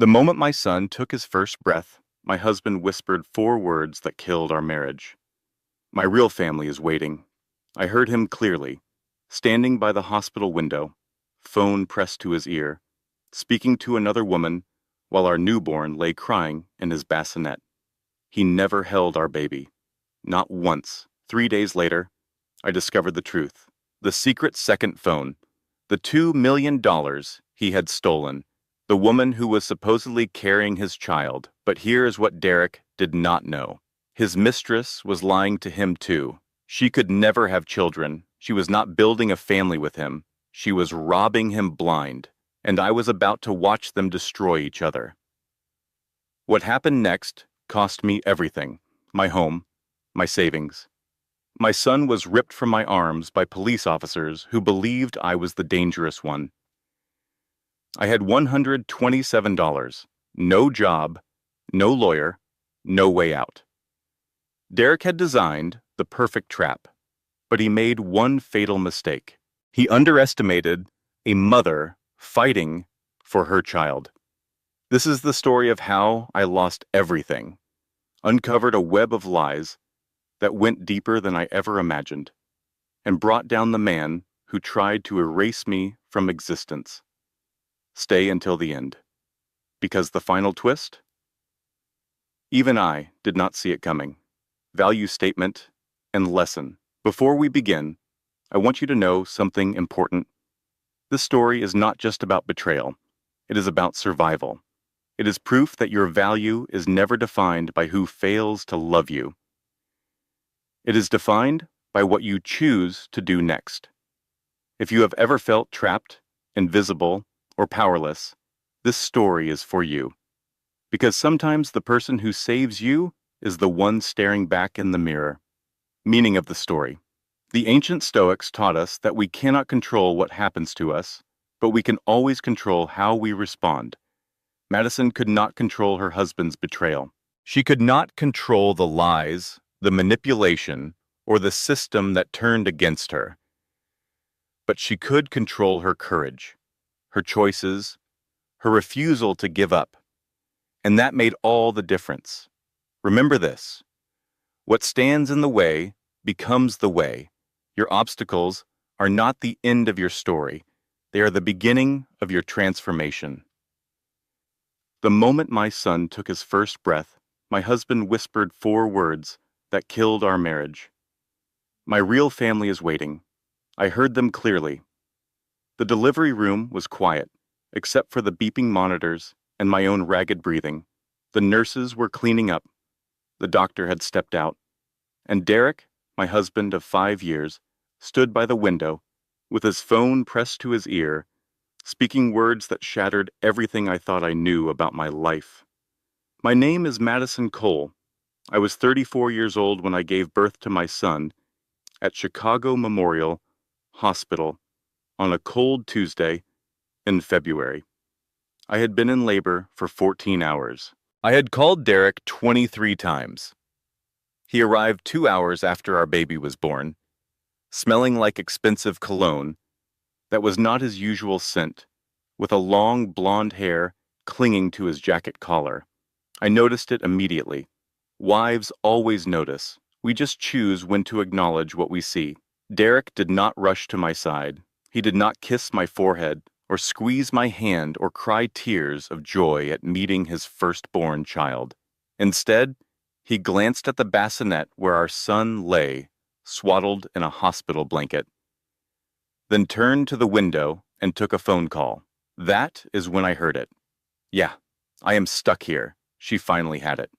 The moment my son took his first breath, my husband whispered 4 words that killed our marriage. My real family is waiting. I heard him clearly, standing by the hospital window, phone pressed to his ear, speaking to another woman while our newborn lay crying in his bassinet. He never held our baby. Not once. 3 days later, I discovered the truth. The secret second phone. The $2 million he had stolen. The woman who was supposedly carrying his child. But here's what Derek did not know. His mistress was lying to him too. She could never have children. She was not building a family with him. She was robbing him blind. And I was about to watch them destroy each other. What happened next cost me everything. My home, my savings. My son was ripped from my arms by police officers who believed I was the dangerous one. I had $127, no job, no lawyer, no way out. Derek had designed the perfect trap, but he made one fatal mistake. He underestimated a mother fighting for her child. This is the story of how I lost everything, uncovered a web of lies that went deeper than I ever imagined, and brought down the man who tried to erase me from existence. Stay until the end. Because the final twist? Even I did not see it coming. Value statement and lesson. Before we begin, I want you to know something important. This story is not just about betrayal. It is about survival. It is proof that your value is never defined by who fails to love you. It is defined by what you choose to do next. If you have ever felt trapped, invisible, or powerless, this story is for you. Because sometimes the person who saves you is the one staring back in the mirror. Meaning of the story. The ancient Stoics taught us that we cannot control what happens to us, but we can always control how we respond. Madison could not control her husband's betrayal. She could not control the lies, the manipulation, or the system that turned against her. But she could control her courage, her choices, her refusal to give up. And that made all the difference. Remember this. What stands in the way becomes the way. Your obstacles are not the end of your story. They are the beginning of your transformation. The moment my son took his first breath, my husband whispered 4 words that killed our marriage. My real family is waiting. I heard them clearly. The delivery room was quiet, except for the beeping monitors and my own ragged breathing. The nurses were cleaning up. The doctor had stepped out. And Derek, my husband of 5 years, stood by the window, with his phone pressed to his ear, speaking words that shattered everything I thought I knew about my life. My name is Madison Cole. I was 34 years old when I gave birth to my son at Chicago Memorial Hospital on a cold Tuesday in February. I had been in labor for 14 hours. I had called Derek 23 times. He arrived 2 hours after our baby was born, smelling like expensive cologne that was not his usual scent, with a long blonde hair clinging to his jacket collar. I noticed it immediately. Wives always notice. We just choose when to acknowledge what we see. Derek did not rush to my side. He did not kiss my forehead or squeeze my hand or cry tears of joy at meeting his firstborn child. Instead, he glanced at the bassinet where our son lay, swaddled in a hospital blanket, then turned to the window and took a phone call. That is when I heard it. Yeah, I am stuck here. She finally had it.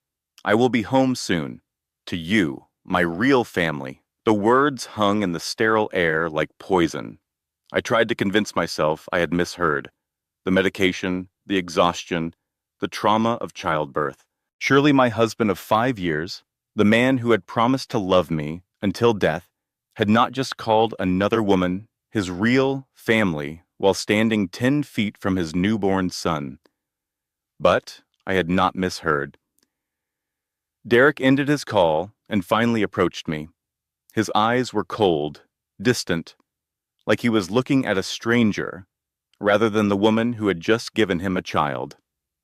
I will be home soon. To you, my real family. The words hung in the sterile air like poison. I tried to convince myself I had misheard. The medication, the exhaustion, the trauma of childbirth. Surely my husband of 5 years, the man who had promised to love me until death, had not just called another woman his real family while standing 10 feet from his newborn son. But I had not misheard. Derek ended his call and finally approached me. His eyes were cold, distant, like he was looking at a stranger rather than the woman who had just given him a child.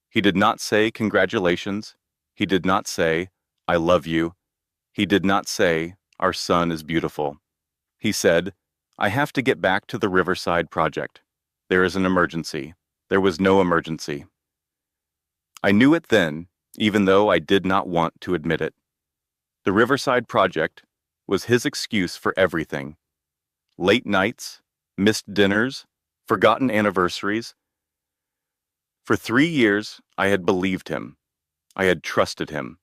He did not say congratulations. He did not say, I love you. He did not say, our son is beautiful. He said, I have to get back to the Riverside project. There is an emergency. There was no emergency. I knew it then, even though I did not want to admit it. The Riverside project was his excuse for everything. Late nights, missed dinners, forgotten anniversaries. For 3 years, I had believed him. I had trusted him.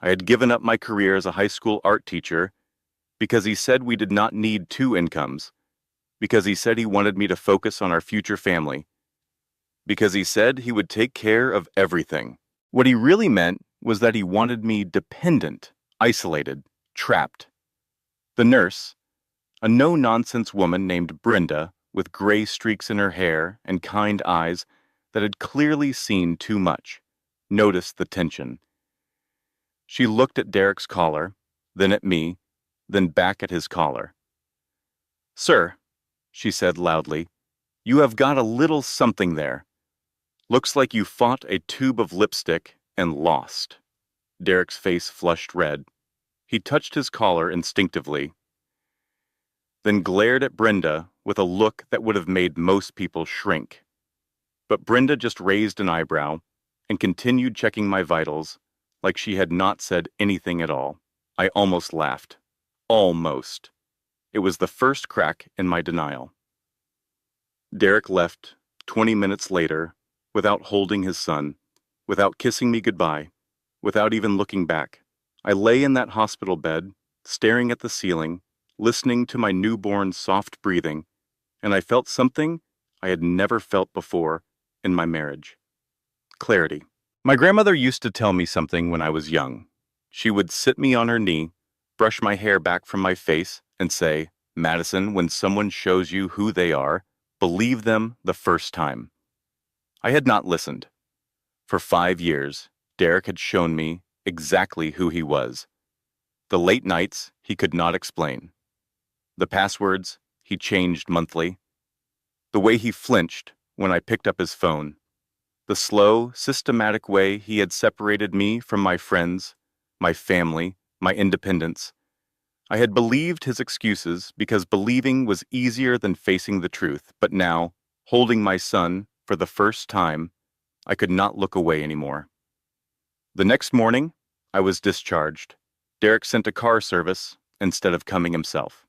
I had given up my career as a high school art teacher because he said we did not need two incomes, because he said he wanted me to focus on our future family, because he said he would take care of everything. What he really meant was that he wanted me dependent, isolated, trapped. The nurse, a no-nonsense woman named Brenda with gray streaks in her hair and kind eyes that had clearly seen too much, noticed the tension. She looked at Derek's collar, then at me, then back at his collar. Sir, she said loudly, you have got a little something there. Looks like you fought a tube of lipstick and lost. Derek's face flushed red. He touched his collar instinctively, then glared at Brenda with a look that would have made most people shrink. But Brenda just raised an eyebrow and continued checking my vitals like she had not said anything at all. I almost laughed. Almost. It was the first crack in my denial. Derek left 20 minutes later without holding his son, without kissing me goodbye, without even looking back. I lay in that hospital bed, staring at the ceiling, listening to my newborn's soft breathing, and I felt something I had never felt before in my marriage. Clarity. My grandmother used to tell me something when I was young. She would sit me on her knee, brush my hair back from my face, and say, Madison, when someone shows you who they are, believe them the first time. I had not listened. For 5 years, Derek had shown me exactly who he was. The late nights he could not explain. The passwords he changed monthly. The way he flinched when I picked up his phone. The slow, systematic way he had separated me from my friends, my family, my independence. I had believed his excuses because believing was easier than facing the truth, but now, holding my son for the first time, I could not look away anymore. The next morning, I was discharged. Derek sent a car service instead of coming himself.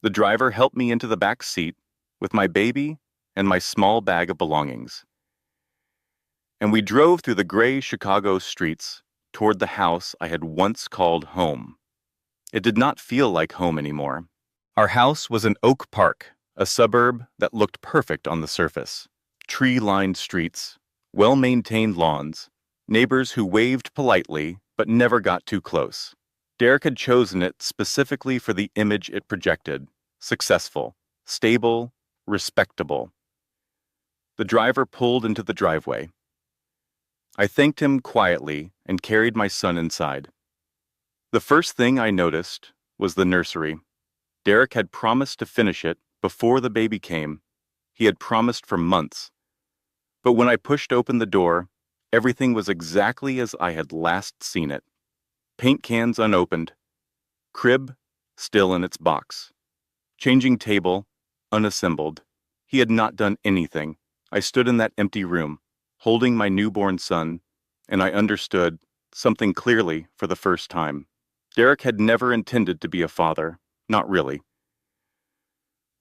The driver helped me into the back seat with my baby and my small bag of belongings. And we drove through the gray Chicago streets toward the house I had once called home. It did not feel like home anymore. Our house was in Oak Park, a suburb that looked perfect on the surface. Tree-lined streets, well-maintained lawns, neighbors who waved politely but never got too close. Derek had chosen it specifically for the image it projected: successful, stable, respectable. The driver pulled into the driveway. I thanked him quietly and carried my son inside. The first thing I noticed was the nursery. Derek had promised to finish it before the baby came. He had promised for months. But when I pushed open the door, everything was exactly as I had last seen it. Paint cans unopened. Crib still in its box. Changing table unassembled. He had not done anything. I stood in that empty room, holding my newborn son, and I understood something clearly for the first time. Derek had never intended to be a father, not really.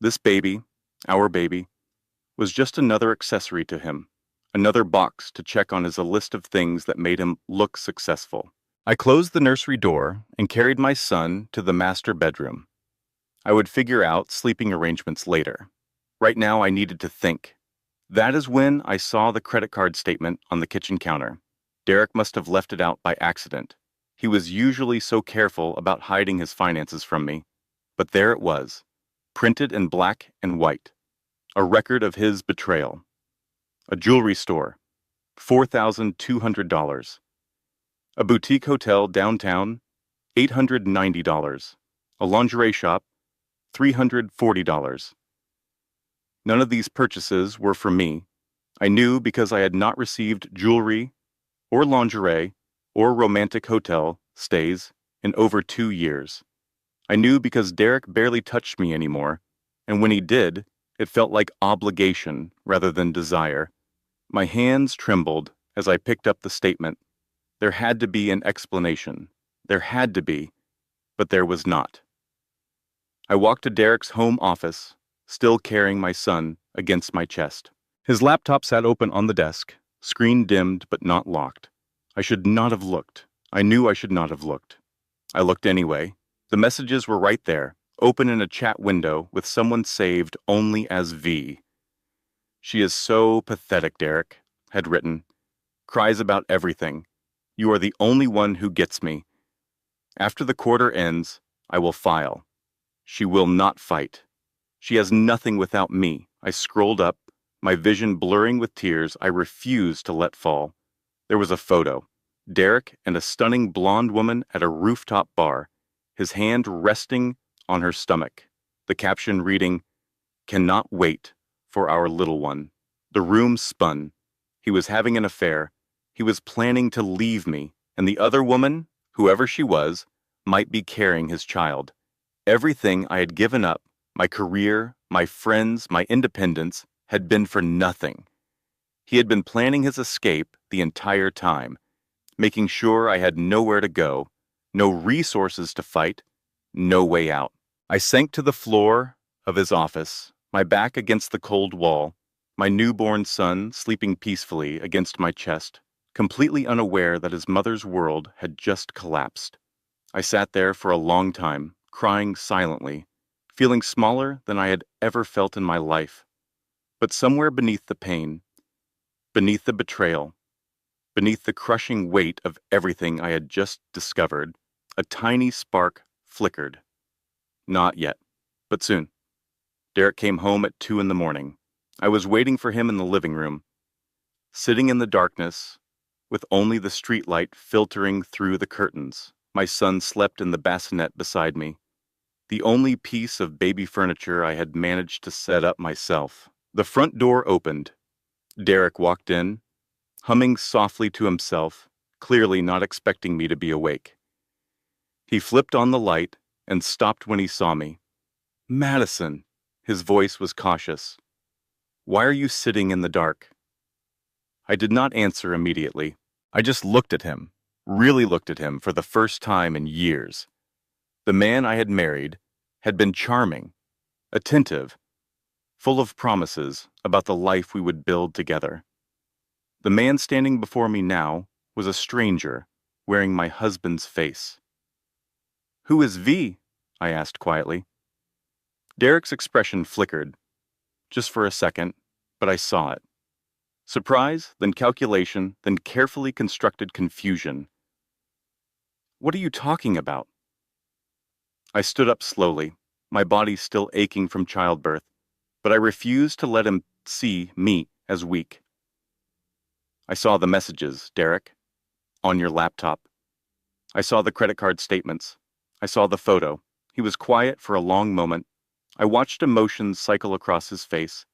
This baby, our baby, was just another accessory to him, another box to check on his list of things that made him look successful. I closed the nursery door and carried my son to the master bedroom. I would figure out sleeping arrangements later. Right now I needed to think. That is when I saw the credit card statement on the kitchen counter. Derek must have left it out by accident. He was usually so careful about hiding his finances from me. But there it was, printed in black and white. A record of his betrayal. A jewelry store, $4,200. A boutique hotel downtown, $890. A lingerie shop, $340. None of these purchases were for me. I knew because I had not received jewelry or lingerie, or romantic hotel stays in over 2 years. I knew because Derek barely touched me anymore, and when he did, it felt like obligation rather than desire. My hands trembled as I picked up the statement. There had to be an explanation. There had to be, but there was not. I walked to Derek's home office, still carrying my son against my chest. His laptop sat open on the desk, screen dimmed but not locked. I should not have looked. I knew I should not have looked. I looked anyway. The messages were right there, open in a chat window with someone saved only as V. She is so pathetic, Derek, had written. Cries about everything. You are the only one who gets me. After the quarter ends, I will file. She will not fight. She has nothing without me. I scrolled up, my vision blurring with tears I refused to let fall. There was a photo. Derek and a stunning blonde woman at a rooftop bar, his hand resting on her stomach. The caption reading, "Cannot wait for our little one." The room spun. He was having an affair. He was planning to leave me, and the other woman, whoever she was, might be carrying his child. Everything I had given up, my career, my friends, my independence, had been for nothing. He had been planning his escape the entire time, making sure I had nowhere to go, no resources to fight, no way out. I sank to the floor of his office, my back against the cold wall, my newborn son sleeping peacefully against my chest, completely unaware that his mother's world had just collapsed. I sat there for a long time, crying silently, feeling smaller than I had ever felt in my life. But somewhere beneath the pain, beneath the betrayal, beneath the crushing weight of everything I had just discovered, a tiny spark flickered. Not yet, but soon. Derek came home at 2 in the morning. I was waiting for him in the living room, sitting in the darkness, with only the streetlight filtering through the curtains. My son slept in the bassinet beside me, the only piece of baby furniture I had managed to set up myself. The front door opened. Derek walked in, humming softly to himself, clearly not expecting me to be awake. He flipped on the light and stopped when he saw me. "Madison," his voice was cautious. "Why are you sitting in the dark?" I did not answer immediately. I just looked at him, really looked at him for the first time in years. The man I had married had been charming, attentive, full of promises about the life we would build together. The man standing before me now was a stranger, wearing my husband's face. "Who is V?" I asked quietly. Derek's expression flickered, just for a second, but I saw it. Surprise, then calculation, then carefully constructed confusion. "What are you talking about?" I stood up slowly, my body still aching from childbirth, but I refused to let him see me as weak. "I saw the messages, Derek, on your laptop. I saw the credit card statements. I saw the photo." He was quiet for a long moment. I watched emotions cycle across his face,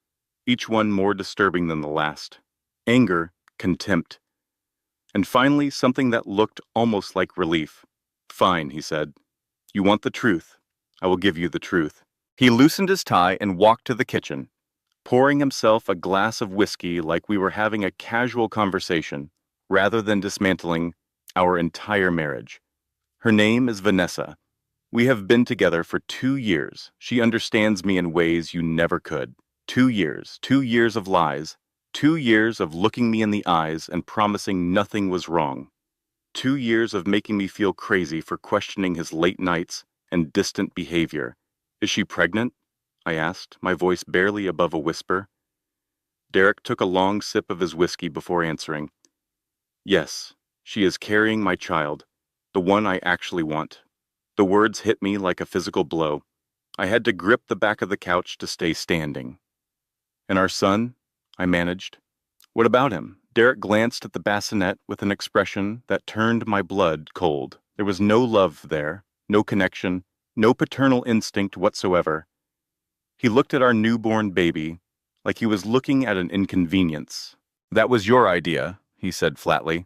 each one more disturbing than the last. Anger, contempt, and finally something that looked almost like relief. "Fine," he said. "You want the truth. I will give you the truth." He loosened his tie and walked to the kitchen, pouring himself a glass of whiskey like we were having a casual conversation, rather than dismantling our entire marriage. "Her name is Vanessa. We have been together for 2 years. She understands me in ways you never could. 2 years, 2 years of lies, 2 years of looking me in the eyes and promising nothing was wrong. 2 years of making me feel crazy for questioning his late nights and distant behavior. Is she pregnant?" I asked, my voice barely above a whisper. Derek took a long sip of his whiskey before answering. "Yes, she is carrying my child, the one I actually want." The words hit me like a physical blow. I had to grip the back of the couch to stay standing. "And our son?" I managed. "What about him?" Derek glanced at the bassinet with an expression that turned my blood cold. There was no love there, no connection, no paternal instinct whatsoever. He looked at our newborn baby like he was looking at an inconvenience. "That was your idea," he said flatly.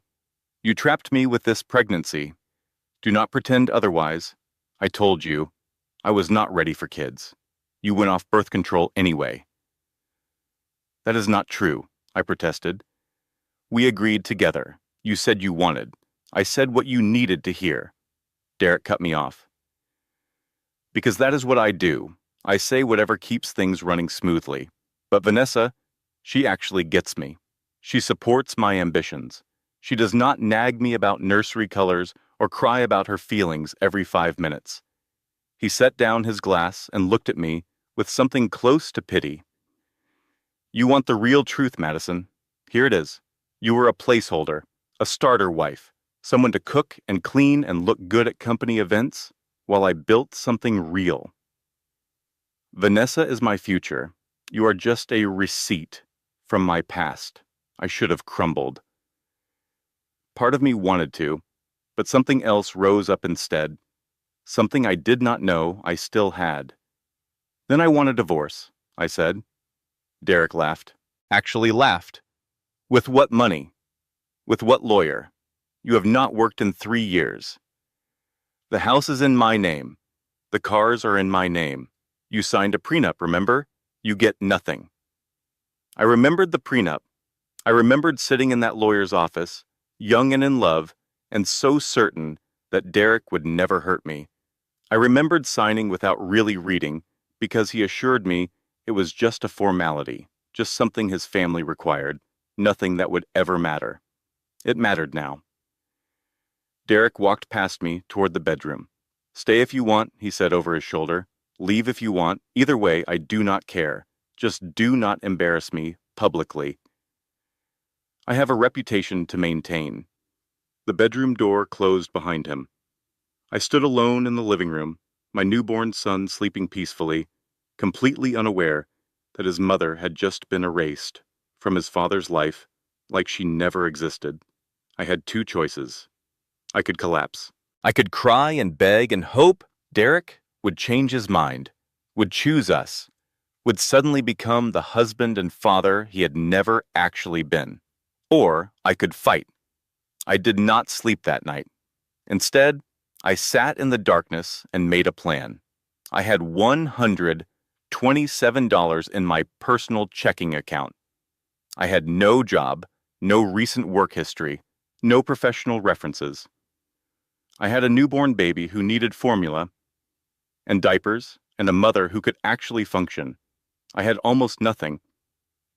You trapped me with this pregnancy. Do not pretend otherwise. I told you. I was not ready for kids. You went off birth control anyway. That is not true, I protested. We agreed together. You said you wanted. I said what you needed to hear. Derek cut me off. Because that is what I do. I say whatever keeps things running smoothly. But Vanessa, she actually gets me. She supports my ambitions. She does not nag me about nursery colors or cry about her feelings every 5 minutes. He set down his glass and looked at me with something close to pity. You want the real truth, Madison. Here it is. You were a placeholder, a starter wife, someone to cook and clean and look good at company events while I built something real. Vanessa is my future. You are just a receipt from my past. I should have crumbled. Part of me wanted to, but something else rose up instead. Something I did not know I still had. Then I want a divorce, I said. Derek laughed. Actually laughed. With what money? With what lawyer? You have not worked in 3 years. The house is in my name. The cars are in my name. You signed a prenup, remember? You get nothing. I remembered the prenup. I remembered sitting in that lawyer's office, young and in love, and so certain that Derek would never hurt me. I remembered signing without really reading because he assured me it was just a formality, just something his family required, nothing that would ever matter. It mattered now. Derek walked past me toward the bedroom. Stay if you want, he said over his shoulder. Leave if you want. Either way, I do not care. Just do not embarrass me publicly. I have a reputation to maintain. The bedroom door closed behind him. I stood alone in the living room, my newborn son sleeping peacefully, completely unaware that his mother had just been erased from his father's life like she never existed. I had 2 choices. I could collapse. I could cry and beg and hope Derek would change his mind, would choose us, would suddenly become the husband and father he had never actually been. Or I could fight. I did not sleep that night. Instead, I sat in the darkness and made a plan. I had $127 in my personal checking account. I had no job, no recent work history, no professional references. I had a newborn baby who needed formula and diapers and a mother who could actually function. I had almost nothing,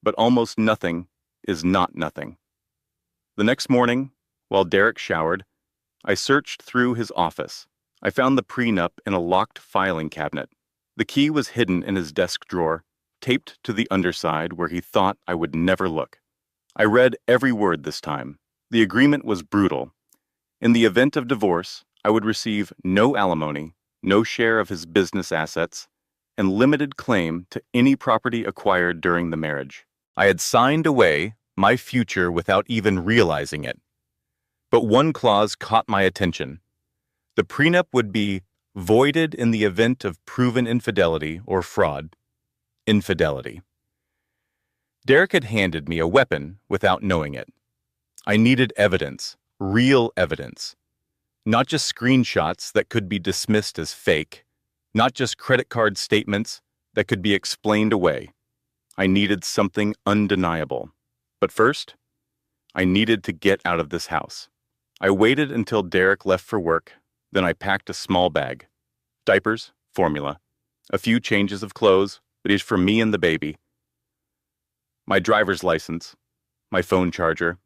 but almost nothing is not nothing. The next morning, while Derek showered, I searched through his office. I found the prenup in a locked filing cabinet. The key was hidden in his desk drawer, taped to the underside where he thought I would never look. I read every word this time. The agreement was brutal. In the event of divorce, I would receive no alimony, no share of his business assets, and limited claim to any property acquired during the marriage. I had signed away my future without even realizing it. But one clause caught my attention. The prenup would be voided in the event of proven infidelity or fraud. Infidelity. Derek had handed me a weapon without knowing it. I needed evidence, real evidence. Not just screenshots that could be dismissed as fake, not just credit card statements that could be explained away. I needed something undeniable. But first, I needed to get out of this house. I waited until Derek left for work, then I packed a small bag. Diapers, formula, a few changes of clothes, but it's for me and the baby. My driver's license, my phone charger.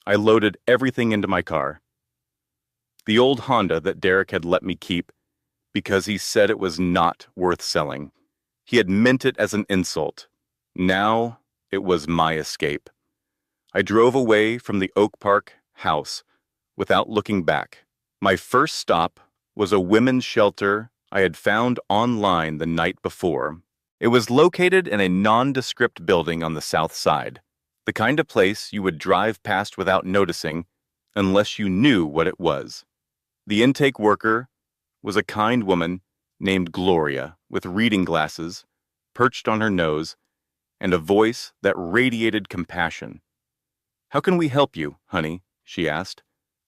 I loaded everything into my car. The old Honda that Derek had let me keep because he said it was not worth selling. He had meant it as an insult. Now it was my escape. I drove away from the Oak Park house without looking back. My first stop was a women's shelter I had found online the night before. It was located in a nondescript building on the south side, the kind of place you would drive past without noticing unless you knew what it was. The intake worker was a kind woman named Gloria with reading glasses perched on her nose and a voice that radiated compassion. "How can we help you, honey?" she asked.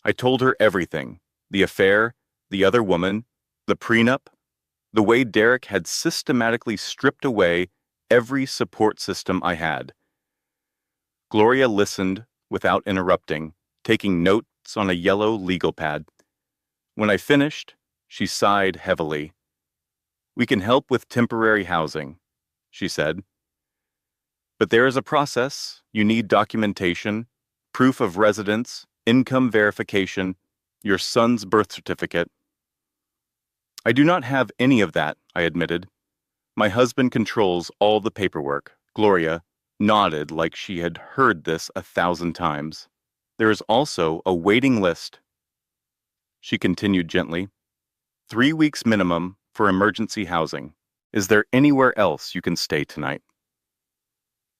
I told her everything: the affair, the other woman, the prenup, the way Derek had systematically stripped away every support system I had. Gloria listened without interrupting, taking notes on a yellow legal pad. When I finished, she sighed heavily. "We can help with temporary housing," she said. "But there is a process. You need documentation, proof of residence, income verification, your son's birth certificate." "I do not have any of that," I admitted. "My husband controls all the paperwork." Gloria nodded like she had heard this 1,000 times. "There is also a waiting list," she continued gently. 3 weeks minimum for emergency housing. Is there anywhere else you can stay tonight?"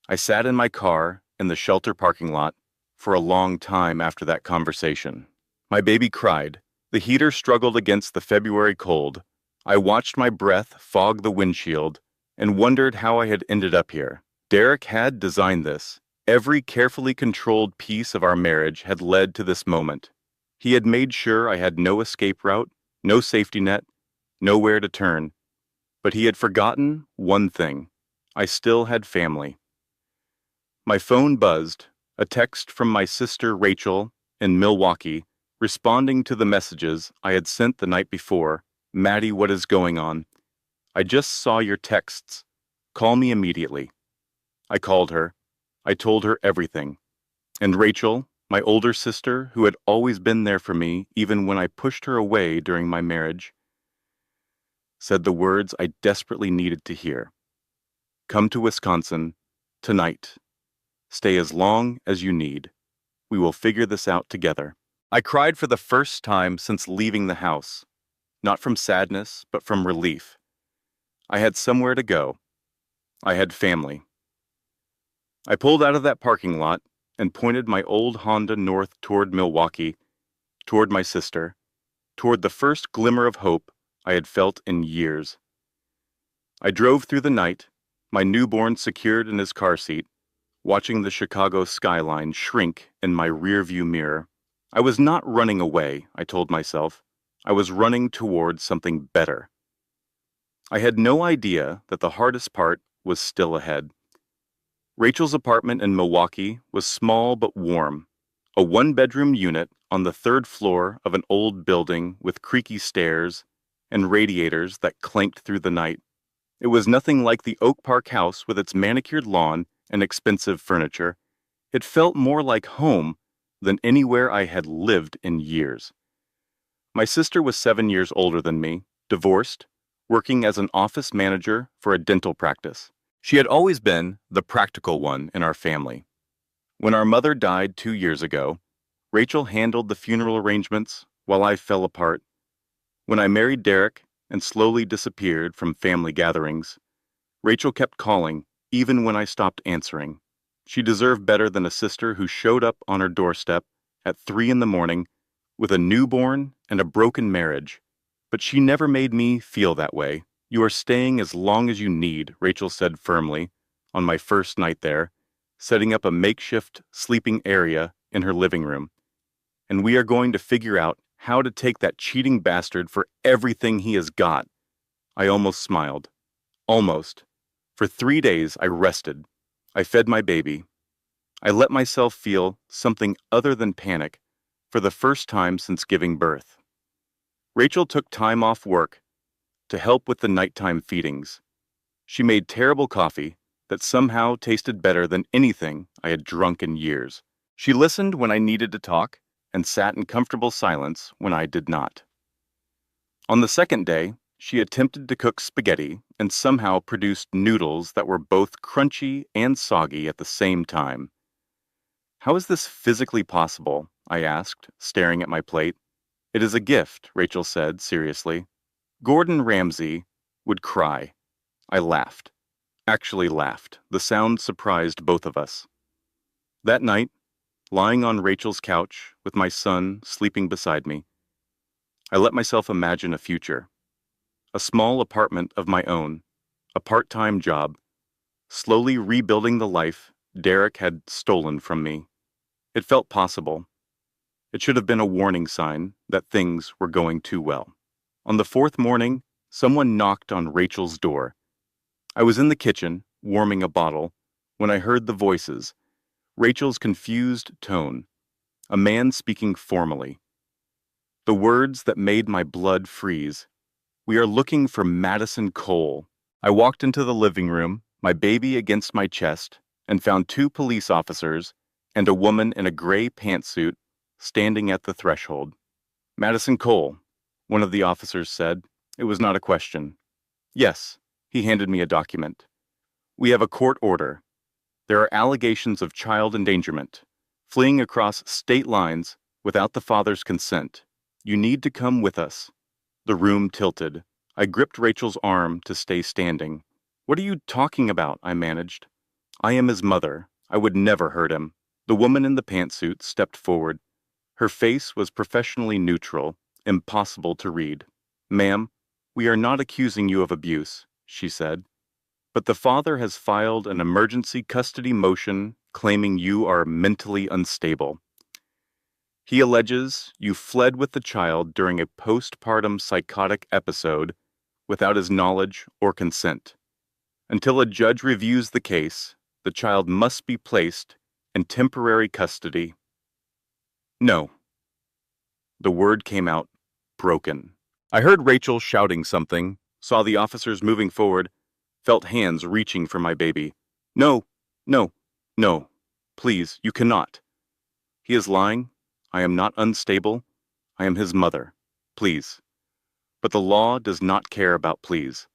I sat in my car in the shelter parking lot for a long time after that conversation. My baby cried. The heater struggled against the February cold. I watched my breath fog the windshield and wondered how I had ended up here. Derek had designed this. Every carefully controlled piece of our marriage had led to this moment. He had made sure I had no escape route, no safety net, nowhere to turn. But he had forgotten one thing. I still had family. My phone buzzed, a text from my sister Rachel in Milwaukee, responding to the messages I had sent the night before. "Maddie, what is going on? I just saw your texts. Call me immediately." I called her. I told her everything. And Rachel, my older sister, who had always been there for me even when I pushed her away during my marriage, said the words I desperately needed to hear. "Come to Wisconsin tonight. Stay as long as you need. We will figure this out together." I cried for the first time since leaving the house, not from sadness, but from relief. I had somewhere to go. I had family. I pulled out of that parking lot and pointed my old Honda north toward Milwaukee, toward my sister, toward the first glimmer of hope I had felt in years. I drove through the night, my newborn secured in his car seat, watching the Chicago skyline shrink in my rearview mirror. I was not running away, I told myself. I was running toward something better. I had no idea that the hardest part was still ahead. Rachel's apartment in Milwaukee was small but warm, a one-bedroom unit on the third floor of an old building with creaky stairs and radiators that clanked through the night. It was nothing like the Oak Park house with its manicured lawn and expensive furniture. It felt more like home than anywhere I had lived in years. My sister was 7 years older than me, divorced, working as an office manager for a dental practice. She had always been the practical one in our family. When our mother died 2 years ago, Rachel handled the funeral arrangements while I fell apart. When I married Derek and slowly disappeared from family gatherings, Rachel kept calling, even when I stopped answering. She deserved better than a sister who showed up on her doorstep at 3 in the morning with a newborn and a broken marriage. But she never made me feel that way. "You are staying as long as you need," Rachel said firmly on my first night there, setting up a makeshift sleeping area in her living room. "And we are going to figure out how to take that cheating bastard for everything he has got." I almost smiled. Almost. For 3 days I rested. I fed my baby. I let myself feel something other than panic for the first time since giving birth. Rachel took time off work to help with the nighttime feedings. She made terrible coffee that somehow tasted better than anything I had drunk in years. She listened when I needed to talk and sat in comfortable silence when I did not. On the second day, she attempted to cook spaghetti and somehow produced noodles that were both crunchy and soggy at the same time. "How is this physically possible?" I asked, staring at my plate. "It is a gift," Rachel said seriously. "Gordon Ramsay would cry." I laughed. Actually laughed. The sound surprised both of us. That night, lying on Rachel's couch with my son sleeping beside me, I let myself imagine a future. A small apartment of my own, a part-time job, slowly rebuilding the life Derek had stolen from me. It felt possible. It should have been a warning sign that things were going too well. On the fourth morning, someone knocked on Rachel's door. I was in the kitchen, warming a bottle, when I heard the voices, Rachel's confused tone, a man speaking formally. The words that made my blood freeze. "We are looking for Madison Cole." I walked into the living room, my baby against my chest, and found two police officers and a woman in a gray pantsuit standing at the threshold. "Madison Cole," one of the officers said. It was not a question. "Yes," he handed me a document. "We have a court order. There are allegations of child endangerment, fleeing across state lines without the father's consent. You need to come with us." The room tilted. I gripped Rachel's arm to stay standing. "What are you talking about?" I managed. "I am his mother. I would never hurt him." The woman in the pantsuit stepped forward. Her face was professionally neutral, impossible to read. "Ma'am, we are not accusing you of abuse," she said. "But the father has filed an emergency custody motion claiming you are mentally unstable. He alleges you fled with the child during a postpartum psychotic episode without his knowledge or consent. Until a judge reviews the case, the child must be placed in temporary custody." "No." The word came out broken. I heard Rachel shouting something, saw the officers moving forward, felt hands reaching for my baby. "No, no, no. Please, you cannot." "He is lying. I am not unstable. I am his mother. Please." But the law does not care about pleas.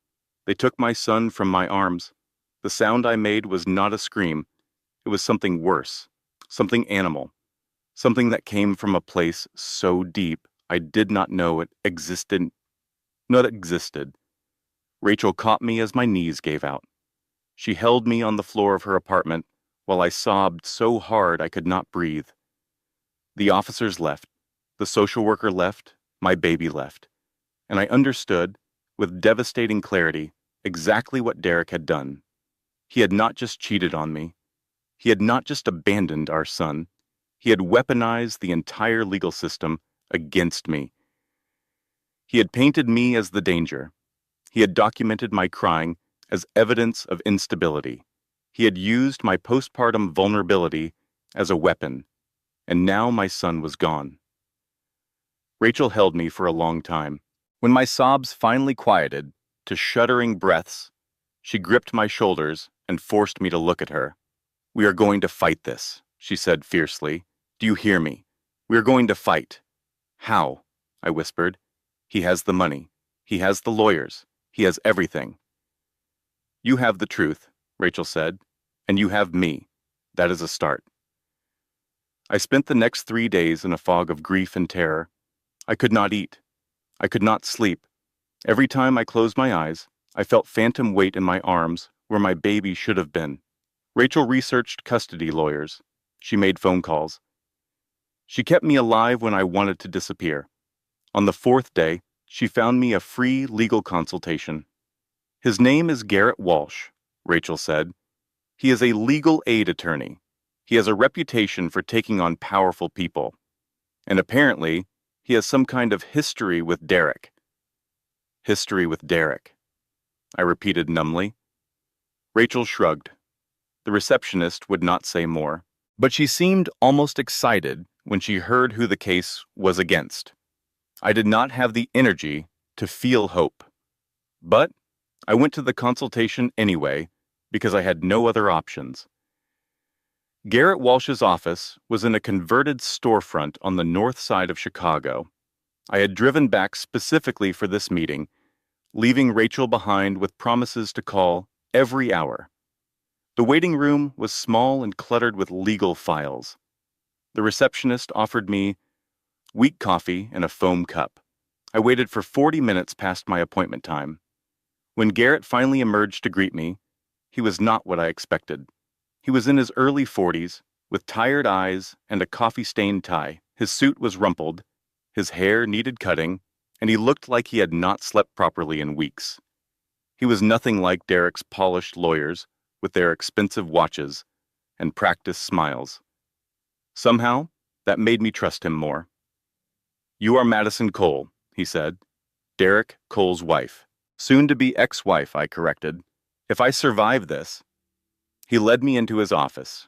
They took my son from my arms. The sound I made was not a scream. It was something worse, something animal, something that came from a place so deep I did not know it existed. Not existed. Rachel caught me as my knees gave out. She held me on the floor of her apartment while I sobbed so hard I could not breathe. The officers left. The social worker left. My baby left. And I understood, with devastating clarity, exactly what Derek had done. He had not just cheated on me. He had not just abandoned our son. He had weaponized the entire legal system against me. He had painted me as the danger. He had documented my crying as evidence of instability. He had used my postpartum vulnerability as a weapon. And now my son was gone. Rachel held me for a long time. When my sobs finally quieted to shuddering breaths, she gripped my shoulders and forced me to look at her. "We are going to fight this," she said fiercely. "Do you hear me? We are going to fight." "How?" I whispered. "He has the money. He has the lawyers. He has everything." "You have the truth," Rachel said, "and you have me. That is a start." I spent the next 3 days in a fog of grief and terror. I could not eat. I could not sleep. Every time I closed my eyes, I felt phantom weight in my arms where my baby should have been. Rachel researched custody lawyers. She made phone calls. She kept me alive when I wanted to disappear. On the fourth day, she found me a free legal consultation. "His name is Garrett Walsh," Rachel said. "He is a legal aid attorney. He has a reputation for taking on powerful people. And apparently, he has some kind of history with Derek." "History with Derek," I repeated numbly. Rachel shrugged. The receptionist would not say more, but she seemed almost excited when she heard who the case was against. I did not have the energy to feel hope. But I went to the consultation anyway because I had no other options. Garrett Walsh's office was in a converted storefront on the north side of Chicago. I had driven back specifically for this meeting, leaving Rachel behind with promises to call every hour. The waiting room was small and cluttered with legal files. The receptionist offered me weak coffee in a foam cup. I waited for 40 minutes past my appointment time. When Garrett finally emerged to greet me, he was not what I expected. He was in his early 40s, with tired eyes and a coffee-stained tie. His suit was rumpled, his hair needed cutting, and he looked like he had not slept properly in weeks. He was nothing like Derek's polished lawyers, with their expensive watches and practiced smiles. Somehow, That made me trust him more. "You are Madison Cole," he said. "Derek Cole's wife." "Soon-to-be ex-wife," I corrected. "If I survive this..." He led me into his office,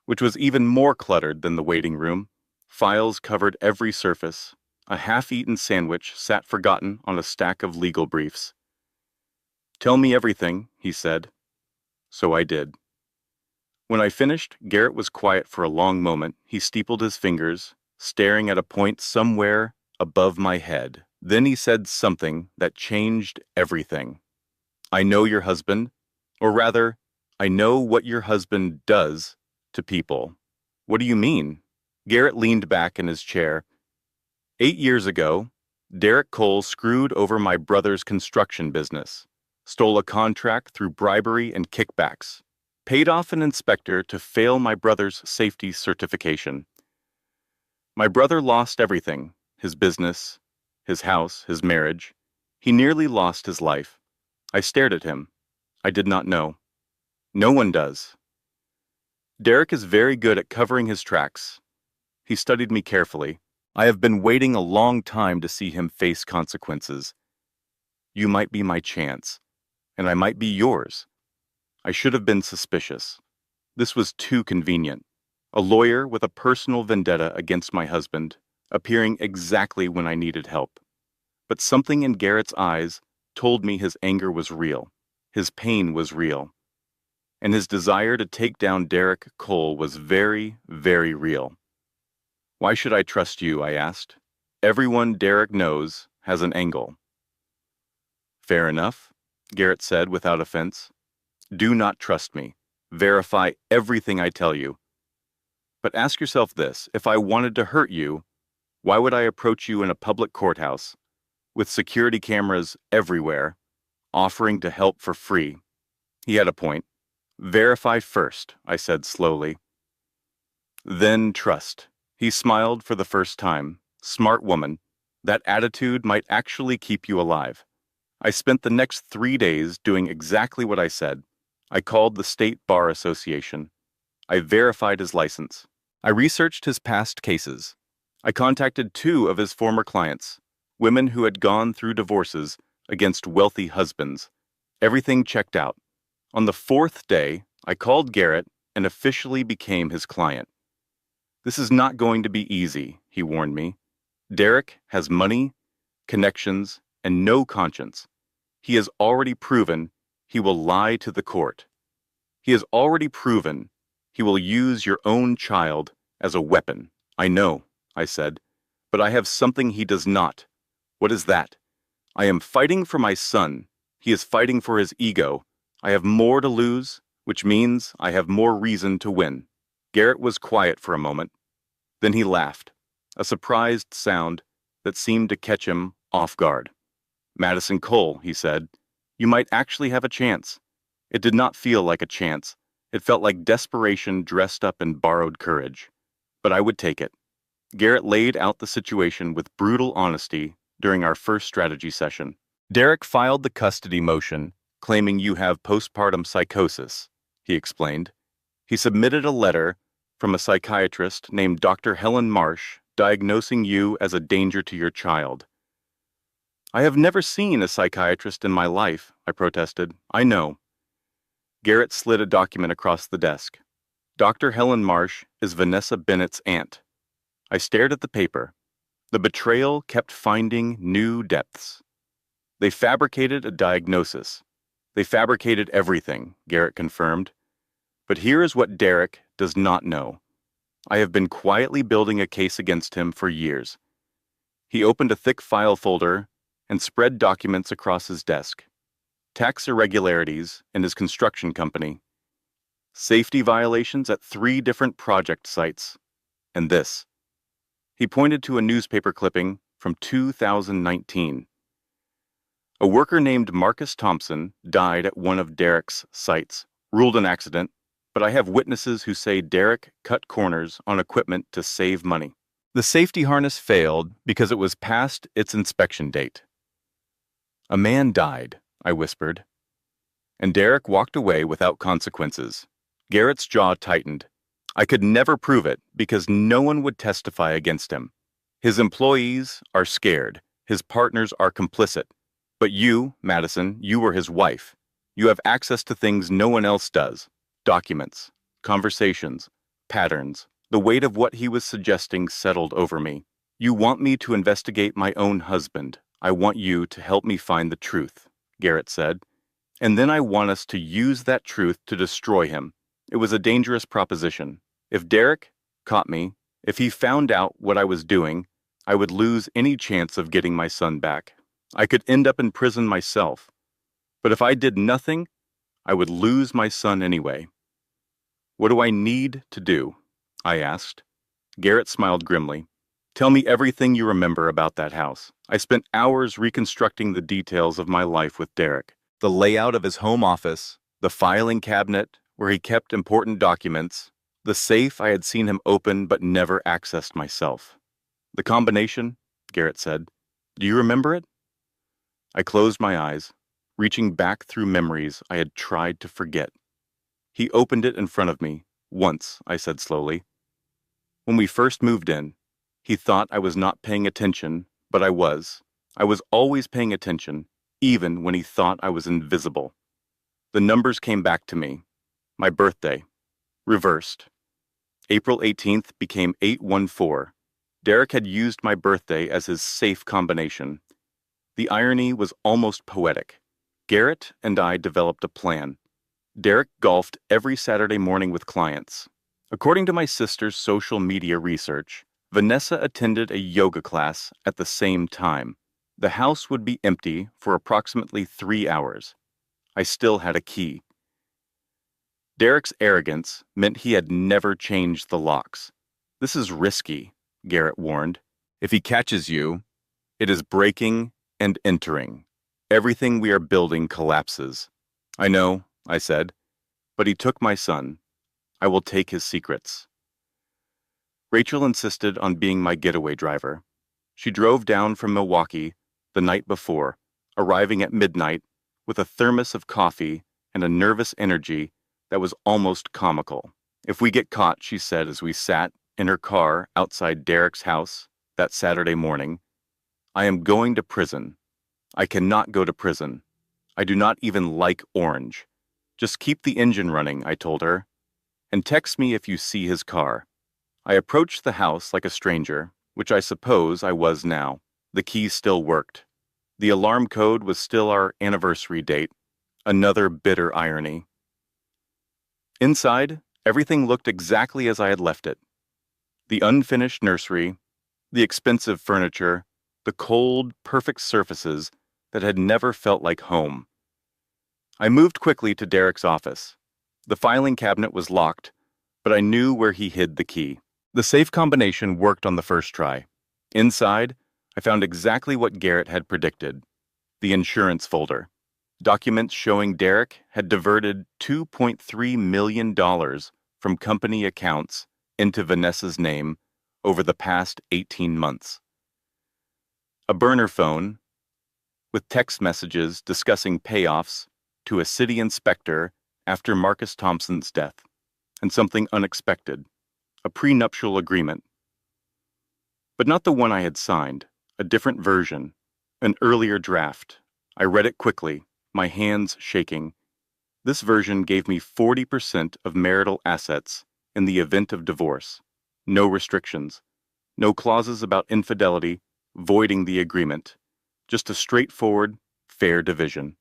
which was even more cluttered than the waiting room. Files covered every surface. A half-eaten sandwich sat forgotten on a stack of legal briefs. "Tell me everything," he said. So I did. When I finished, Garrett was quiet for a long moment. He steepled his fingers, staring at a point somewhere above my head. Then he said something that changed everything. "I know your husband, or rather, I know what your husband does to people." "What do you mean?" Garrett leaned back in his chair. 8 years ago, Derek Cole screwed over my brother's construction business, stole a contract through bribery and kickbacks, paid off an inspector to fail my brother's safety certification. My brother lost everything: his business, his house, his marriage. He nearly lost his life. I stared at him. I did not know. No one does. Derek is very good at covering his tracks. He studied me carefully. I have been waiting a long time to see him face consequences. You might be my chance, and I might be yours. I should have been suspicious. This was too convenient. A lawyer with a personal vendetta against my husband, appearing exactly when I needed help. But something in Garrett's eyes told me his anger was real, his pain was real, and his desire to take down Derek Cole was very, very real. "Why should I trust you?" I asked. "Everyone Derek knows has an angle." "Fair enough," Garrett said without offense. "Do not trust me. Verify everything I tell you. But ask yourself this: if I wanted to hurt you, why would I approach you in a public courthouse, with security cameras everywhere, offering to help for free?" He had a point. "Verify first," I said slowly. "Then trust." He smiled for the first time. "Smart woman. That attitude might actually keep you alive." I spent the next 3 days doing exactly what I said. I called the State Bar Association. I verified his license. I researched his past cases. I contacted 2 of his former clients, women who had gone through divorces against wealthy husbands. Everything checked out. On the 4th day, I called Garrett and officially became his client. "This is not going to be easy," he warned me. "Derek has money, connections, and no conscience. He has already proven he will lie to the court. He has already proven he will use your own child as a weapon." "I know," I said, "but I have something he does not." "What is that?" "I am fighting for my son. He is fighting for his ego. I have more to lose, which means I have more reason to win." Garrett was quiet for a moment. Then he laughed, a surprised sound that seemed to catch him off guard. "Madison Cole," he said, "you might actually have a chance." It did not feel like a chance. It felt like desperation dressed up in borrowed courage. But I would take it. Garrett laid out the situation with brutal honesty during our first strategy session. "Derek filed the custody motion, claiming you have postpartum psychosis," he explained. "He submitted a letter from a psychiatrist named Dr. Helen Marsh diagnosing you as a danger to your child." "I have never seen a psychiatrist in my life," I protested. "I know." Garrett slid a document across the desk. "Dr. Helen Marsh is Vanessa Bennett's aunt." I stared at the paper. The betrayal kept finding new depths. "They fabricated a diagnosis. They fabricated everything," Garrett confirmed. "But here is what Derek does not know. I have been quietly building a case against him for years." He opened a thick file folder and spread documents across his desk. Tax irregularities in his construction company, safety violations at 3 different project sites, and this. He pointed to a newspaper clipping from 2019. "A worker named Marcus Thompson died at one of Derek's sites, ruled an accident, but I have witnesses who say Derek cut corners on equipment to save money. The safety harness failed because it was past its inspection date." "A man died," I whispered. "And Derek walked away without consequences." Garrett's jaw tightened. I could never prove it because no one would testify against him. His employees are scared. His partners are complicit. But you, Madison, you were his wife. You have access to things no one else does. Documents, conversations, patterns. The weight of what he was suggesting settled over me. You want me to investigate my own husband. I want you to help me find the truth, Garrett said. And then I want us to use that truth to destroy him. It was a dangerous proposition. If Derek caught me, if he found out what I was doing, I would lose any chance of getting my son back. I could end up in prison myself. But if I did nothing, I would lose my son anyway. What do I need to do? I asked. Garrett smiled grimly. Tell me everything you remember about that house. I spent hours reconstructing the details of my life with Derek. The layout of his home office, the filing cabinet where he kept important documents, the safe I had seen him open but never accessed myself. The combination, Garrett said. Do you remember it? I closed my eyes, reaching back through memories I had tried to forget. He opened it in front of me. Once, I said slowly. When we first moved in, he thought I was not paying attention, but I was. I was always paying attention, even when he thought I was invisible. The numbers came back to me. My birthday. Reversed. April 18th became 814. Derek had used my birthday as his safe combination. The irony was almost poetic. Garrett and I developed a plan. Derek golfed every Saturday morning with clients. According to my sister's social media research, Vanessa attended a yoga class at the same time. The house would be empty for approximately 3 hours. I still had a key. Derek's arrogance meant he had never changed the locks. This is risky, Garrett warned. If he catches you, it is breaking and entering. Everything we are building collapses. I know, I said, but he took my son. I will take his secrets. Rachel insisted on being my getaway driver. She drove down from Milwaukee the night before, arriving at midnight with a thermos of coffee and a nervous energy that was almost comical. If we get caught, she said as we sat in her car outside Derek's house that Saturday morning, I am going to prison. I cannot go to prison. I do not even like orange. Just keep the engine running, I told her, and text me if you see his car. I approached the house like a stranger, which I suppose I was now. The key still worked. The alarm code was still our anniversary date. Another bitter irony. Inside, everything looked exactly as I had left it. The unfinished nursery, the expensive furniture, the cold, perfect surfaces that had never felt like home. I moved quickly to Derek's office. The filing cabinet was locked, but I knew where he hid the key. The safe combination worked on the first try. Inside, I found exactly what Garrett had predicted. The insurance folder. Documents showing Derek had diverted $2.3 million from company accounts into Vanessa's name over the past 18 months. A burner phone with text messages discussing payoffs to a city inspector after Marcus Thompson's death, and something unexpected, a prenuptial agreement. But not the one I had signed, a different version, an earlier draft. I read it quickly, my hands shaking. This version gave me 40% of marital assets in the event of divorce. No restrictions, no clauses about infidelity, voiding the agreement. Just a straightforward, fair division.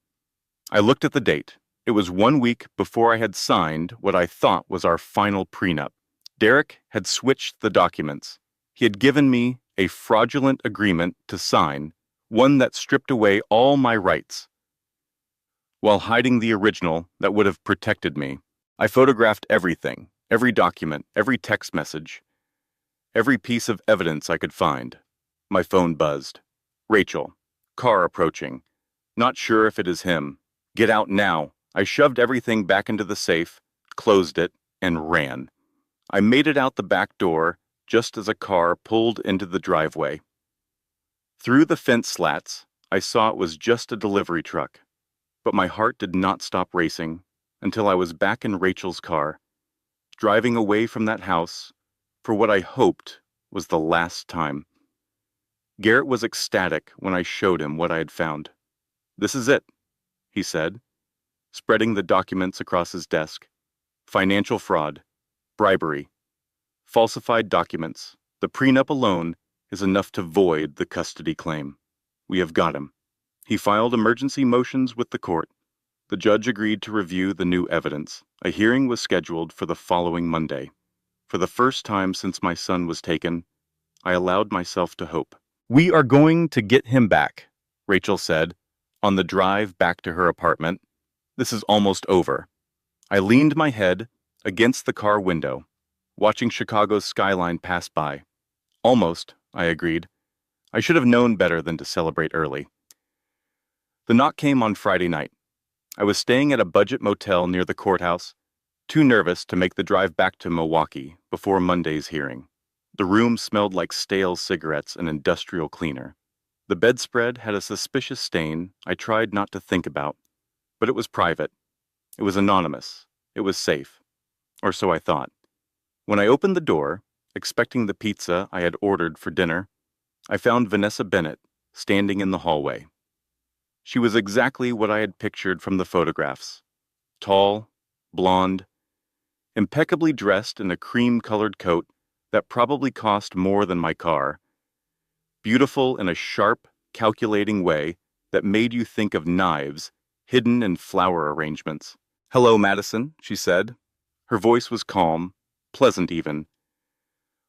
I looked at the date. It was 1 week before I had signed what I thought was our final prenup. Derek had switched the documents. He had given me a fraudulent agreement to sign, one that stripped away all my rights, while hiding the original that would have protected me. I photographed everything, every document, every text message, every piece of evidence I could find. My phone buzzed. Rachel. Car approaching. Not sure if it is him. Get out now. I shoved everything back into the safe, closed it, and ran. I made it out the back door just as a car pulled into the driveway. Through the fence slats, I saw it was just a delivery truck, but my heart did not stop racing until I was back in Rachel's car, driving away from that house for what I hoped was the last time. Garrett was ecstatic when I showed him what I had found. "This is it," he said, spreading the documents across his desk. "Financial fraud, bribery, falsified documents. The prenup alone is enough to void the custody claim. We have got him." He filed emergency motions with the court. The judge agreed to review the new evidence. A hearing was scheduled for the following Monday. For the first time since my son was taken, I allowed myself to hope. "We are going to get him back," Rachel said, on the drive back to her apartment. "This is almost over." I leaned my head against the car window, watching Chicago's skyline pass by. "Almost," I agreed. I should have known better than to celebrate early. The knock came on Friday night. I was staying at a budget motel near the courthouse, too nervous to make the drive back to Milwaukee before Monday's hearing. The room smelled like stale cigarettes and industrial cleaner. The bedspread had a suspicious stain I tried not to think about, but it was private. It was anonymous. It was safe. Or so I thought. When I opened the door, expecting the pizza I had ordered for dinner, I found Vanessa Bennett standing in the hallway. She was exactly what I had pictured from the photographs. Tall, blonde, impeccably dressed in a cream-colored coat that probably cost more than my car. Beautiful in a sharp, calculating way that made you think of knives hidden in flower arrangements. "Hello, Madison," she said. Her voice was calm, pleasant even,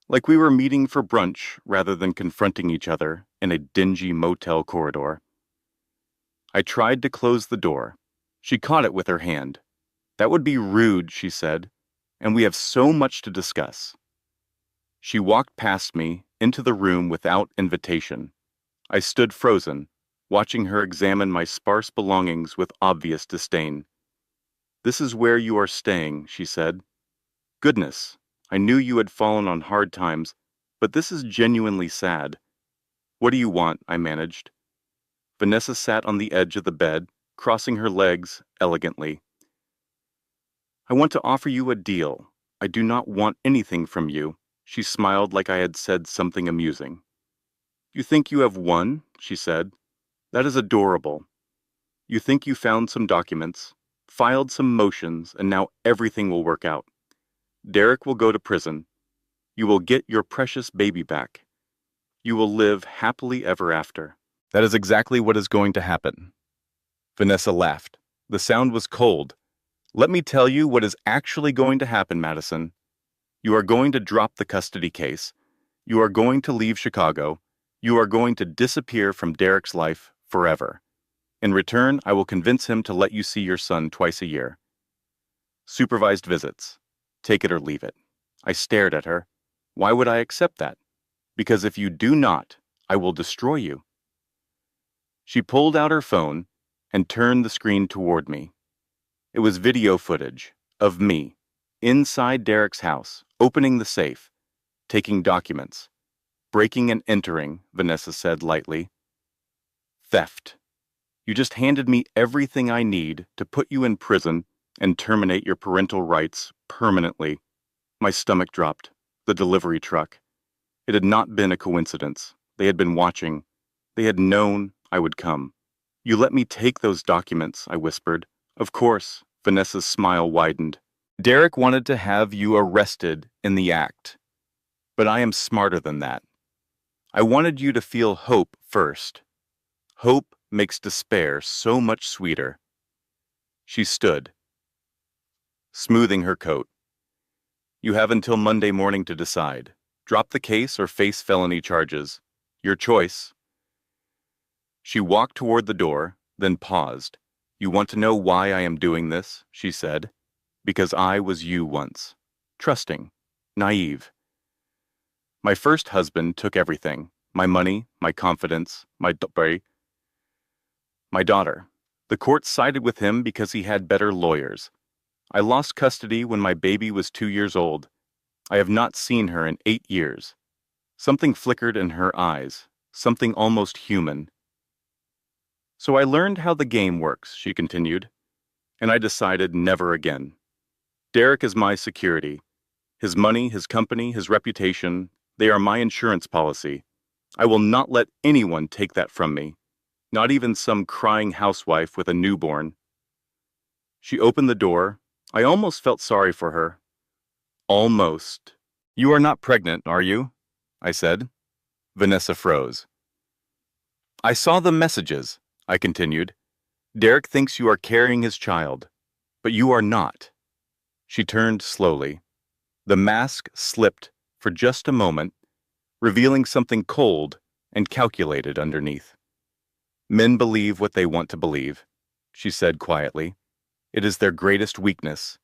like we were meeting for brunch rather than confronting each other in a dingy motel corridor. I tried to close the door. She caught it with her hand. "That would be rude," she said, "and we have so much to discuss." She walked past me into the room without invitation. I stood frozen, watching her examine my sparse belongings with obvious disdain. "This is where you are staying," she said. "Goodness, I knew you had fallen on hard times, but this is genuinely sad." "What do you want?" I managed. Vanessa sat on the edge of the bed, crossing her legs elegantly. "I want to offer you a deal. I do not want anything from you." She smiled like I had said something amusing. "You think you have won?" she said. "That is adorable. You think you found some documents, filed some motions, and now everything will work out. Derek will go to prison. You will get your precious baby back. You will live happily ever after." "That is exactly what is going to happen." Vanessa laughed. The sound was cold. "Let me tell you what is actually going to happen, Madison. You are going to drop the custody case. You are going to leave Chicago. You are going to disappear from Derek's life forever. In return, I will convince him to let you see your son twice a year. Supervised visits. Take it or leave it." I stared at her. "Why would I accept that?" "Because if you do not, I will destroy you." She pulled out her phone and turned the screen toward me. It was video footage of me, inside Derek's house, opening the safe, taking documents, breaking and entering, Vanessa said lightly. "Theft. You just handed me everything I need to put you in prison and terminate your parental rights permanently." My stomach dropped. The delivery truck. It had not been a coincidence. They had been watching. They had known I would come. "You let me take those documents," I whispered. "Of course." Vanessa's smile widened. "Derek wanted to have you arrested in the act. But I am smarter than that. I wanted you to feel hope first. Hope makes despair so much sweeter." She stood, smoothing her coat. "You have until Monday morning to decide. Drop the case or face felony charges. Your choice." She walked toward the door, then paused. "You want to know why I am doing this?" she said. "Because I was you once. Trusting. Naive. My first husband took everything. My money, my confidence, my daughter. The court sided with him because he had better lawyers. I lost custody when my baby was 2 years old. I have not seen her in 8 years. Something flickered in her eyes, something almost human. So I learned how the game works," she continued, "and I decided never again. Derek is my security. His money, his company, his reputation, they are my insurance policy. I will not let anyone take that from me, not even some crying housewife with a newborn. She opened the door. I almost felt sorry for her. Almost. You are not pregnant, are you? I said. Vanessa froze. I saw the messages, I continued. Derek thinks you are carrying his child, but you are not. She turned slowly. The mask slipped for just a moment, revealing something cold and calculated underneath. Men believe what they want to believe, she said quietly. It is their greatest weakness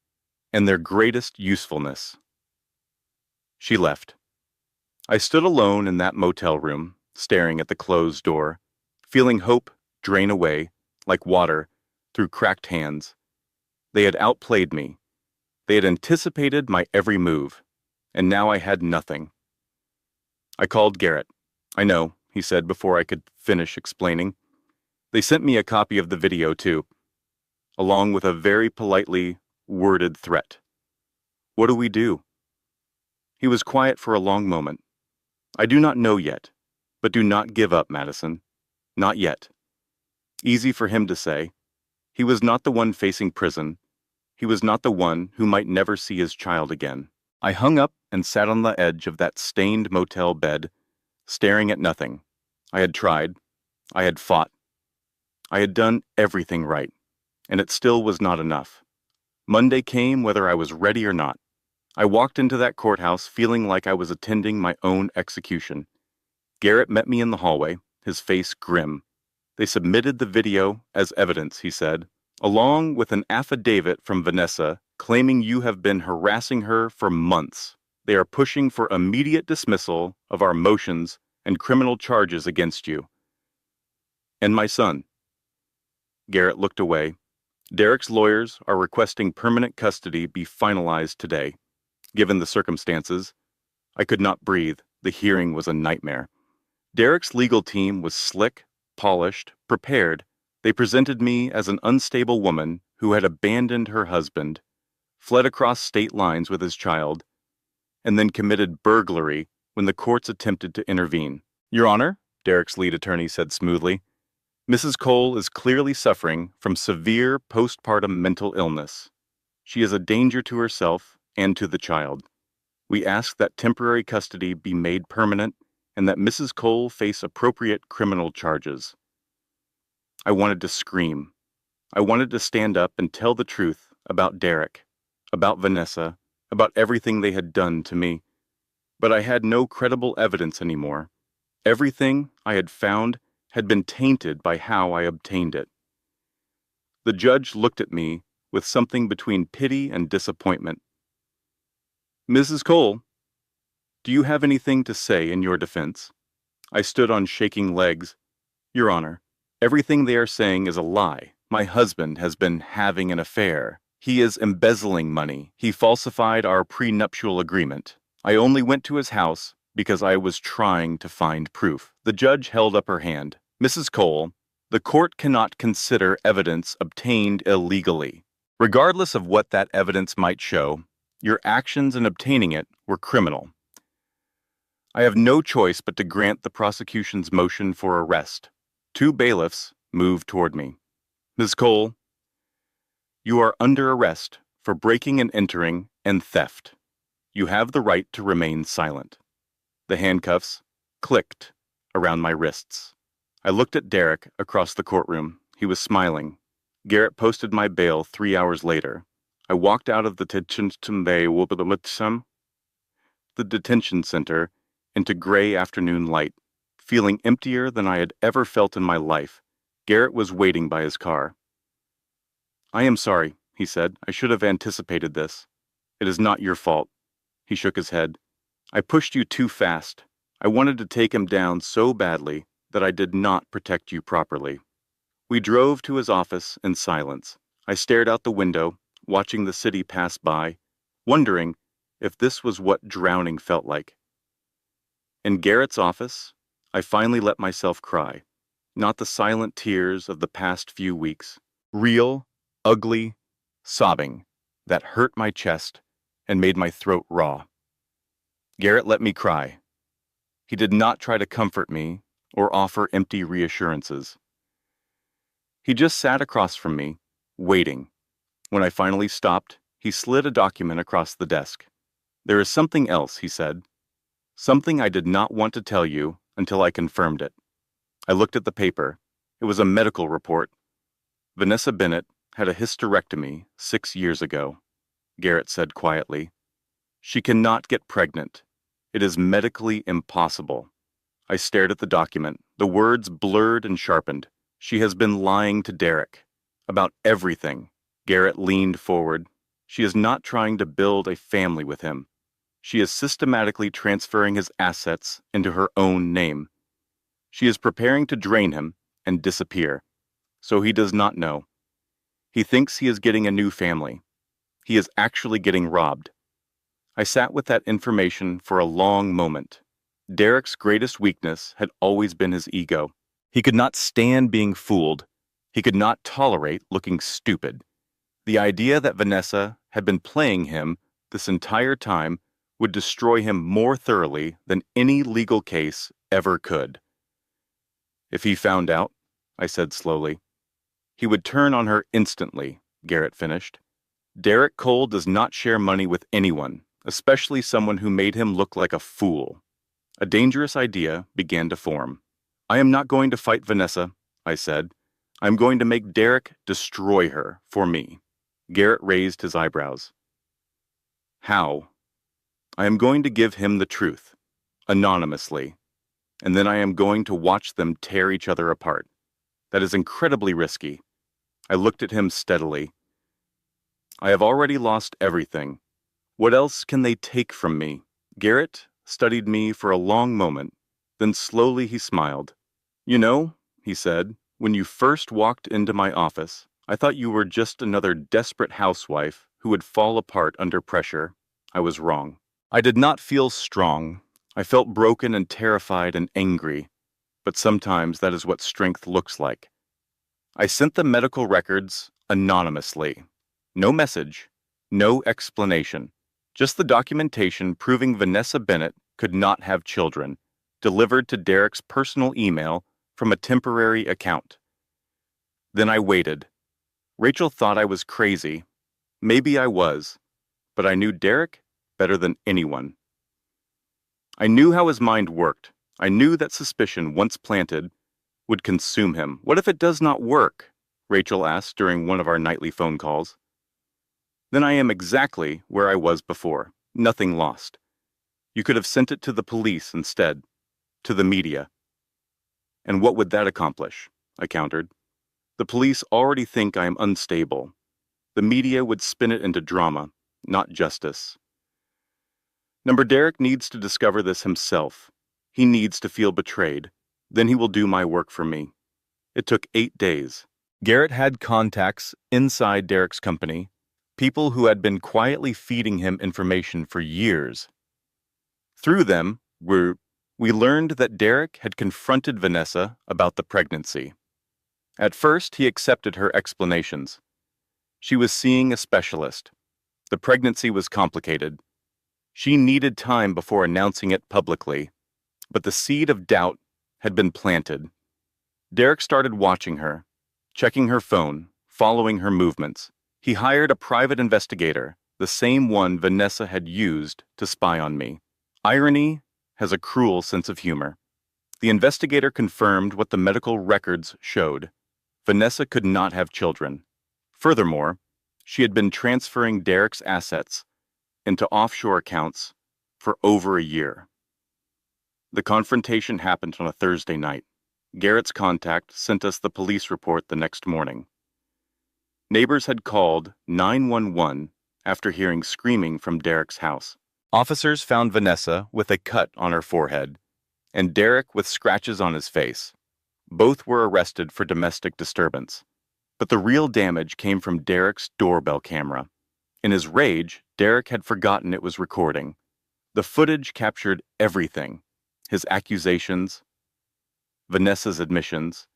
and their greatest usefulness. She left. I stood alone in that motel room, staring at the closed door, feeling hope drain away, like water, through cracked hands. They had outplayed me. They had anticipated my every move, and now I had nothing. I called Garrett. I know, he said before I could finish explaining. They sent me a copy of the video, too, along with a very politely worded threat. What do we do? He was quiet for a long moment. I do not know yet, but do not give up, Madison. Not yet. Easy for him to say. He was not the one facing prison. He was not the one who might never see his child again. I hung up and sat on the edge of that stained motel bed, staring at nothing. I had tried. I had fought. I had done everything right, and it still was not enough. Monday came whether I was ready or not. I walked into that courthouse feeling like I was attending my own execution. Garrett met me in the hallway, his face grim. They submitted the video as evidence, he said, along with an affidavit from Vanessa claiming you have been harassing her for months. They are pushing for immediate dismissal of our motions and criminal charges against you. And my son. Garrett looked away. Derek's lawyers are requesting permanent custody be finalized today. Given the circumstances, I could not breathe. The hearing was a nightmare. Derek's legal team was slick, polished, prepared. They presented me as an unstable woman who had abandoned her husband, fled across state lines with his child, and then committed burglary when the courts attempted to intervene. Your Honor, Derek's lead attorney said smoothly, Mrs. Cole is clearly suffering from severe postpartum mental illness. She is a danger to herself and to the child. We ask that temporary custody be made permanent and that Mrs. Cole face appropriate criminal charges. I wanted to scream. I wanted to stand up and tell the truth about Derek, about Vanessa, about everything they had done to me. But I had no credible evidence anymore. Everything I had found had been tainted by how I obtained it. The judge looked at me with something between pity and disappointment. Mrs. Cole, do you have anything to say in your defense? I stood on shaking legs. Your Honor, everything they are saying is a lie. My husband has been having an affair. He is embezzling money. He falsified our prenuptial agreement. I only went to his house because I was trying to find proof. The judge held up her hand. Mrs. Cole, the court cannot consider evidence obtained illegally. Regardless of what that evidence might show, your actions in obtaining it were criminal. I have no choice but to grant the prosecution's motion for arrest. 2 bailiffs moved toward me. Ms. Cole, you are under arrest for breaking and entering and theft. You have the right to remain silent. The handcuffs clicked around my wrists. I looked at Derek across the courtroom. He was smiling. Garrett posted my bail 3 hours later. I walked out of the detention center into gray afternoon light, feeling emptier than I had ever felt in my life. Garrett was waiting by his car. I am sorry, he said. I should have anticipated this. It is not your fault. He shook his head. I pushed you too fast. I wanted to take him down so badly that I did not protect you properly. We drove to his office in silence. I stared out the window, watching the city pass by, wondering if this was what drowning felt like. In Garrett's office, I finally let myself cry. Not the silent tears of the past few weeks. Real, ugly, sobbing that hurt my chest and made my throat raw. Garrett let me cry. He did not try to comfort me or offer empty reassurances. He just sat across from me, waiting. When I finally stopped, he slid a document across the desk. "There is something else," he said. "Something I did not want to tell you until I confirmed it." I looked at the paper. It was a medical report. "Vanessa Bennett had a hysterectomy 6 years ago," Garrett said quietly. "She cannot get pregnant. It is medically impossible." I stared at the document, the words blurred and sharpened. "She has been lying to Derek. About everything." Garrett leaned forward. "She is not trying to build a family with him. She is systematically transferring his assets into her own name. She is preparing to drain him and disappear. So he does not know. He thinks he is getting a new family. He is actually getting robbed." I sat with that information for a long moment. Derek's greatest weakness had always been his ego. He could not stand being fooled. He could not tolerate looking stupid. The idea that Vanessa had been playing him this entire time would destroy him more thoroughly than any legal case ever could. "If he found out," I said slowly, "he would turn on her instantly," Garrett finished. "Derek Cole does not share money with anyone, especially someone who made him look like a fool." A dangerous idea began to form. "I am not going to fight Vanessa," I said. "I am going to make Derek destroy her for me." Garrett raised his eyebrows. "How?" "I am going to give him the truth, anonymously, and then I am going to watch them tear each other apart. That is incredibly risky." I looked at him steadily. "I have already lost everything. What else can they take from me?" Garrett studied me for a long moment, then slowly he smiled. "You know," he said, "when you first walked into my office, I thought you were just another desperate housewife who would fall apart under pressure. I was wrong. I did not feel strong. I felt broken and terrified and angry. But sometimes that is what strength looks like." I sent the medical records anonymously. No message, no explanation. Just the documentation proving Vanessa Bennett could not have children, delivered to Derek's personal email from a temporary account. Then I waited. Rachel thought I was crazy. Maybe I was, but I knew Derek better than anyone. I knew how his mind worked. I knew that suspicion, once planted, would consume him. "What if it does not work?" Rachel asked during one of our nightly phone calls. "Then I am exactly where I was before. Nothing lost. You could have sent it to the police instead, to the media." "And what would that accomplish?" I countered. "The police already think I am unstable. The media would spin it into drama, not justice. Derek needs to discover this himself. He needs to feel betrayed. Then he will do my work for me." It took 8 days. Garrett had contacts inside Derek's company, people who had been quietly feeding him information for years. Through them, we learned that Derek had confronted Vanessa about the pregnancy. At first, he accepted her explanations. She was seeing a specialist. The pregnancy was complicated. She needed time before announcing it publicly, but the seed of doubt had been planted. Derek started watching her, checking her phone, following her movements. He hired a private investigator, the same one Vanessa had used to spy on me. Irony has a cruel sense of humor. The investigator confirmed what the medical records showed. Vanessa could not have children. Furthermore, she had been transferring Derek's assets into offshore accounts for over a year. The confrontation happened on a Thursday night. Garrett's contact sent us the police report the next morning. Neighbors had called 911 after hearing screaming from Derek's house. Officers found Vanessa with a cut on her forehead and Derek with scratches on his face. Both were arrested for domestic disturbance. But the real damage came from Derek's doorbell camera. In his rage, Derek had forgotten it was recording. The footage captured everything: his accusations, Vanessa's admissions,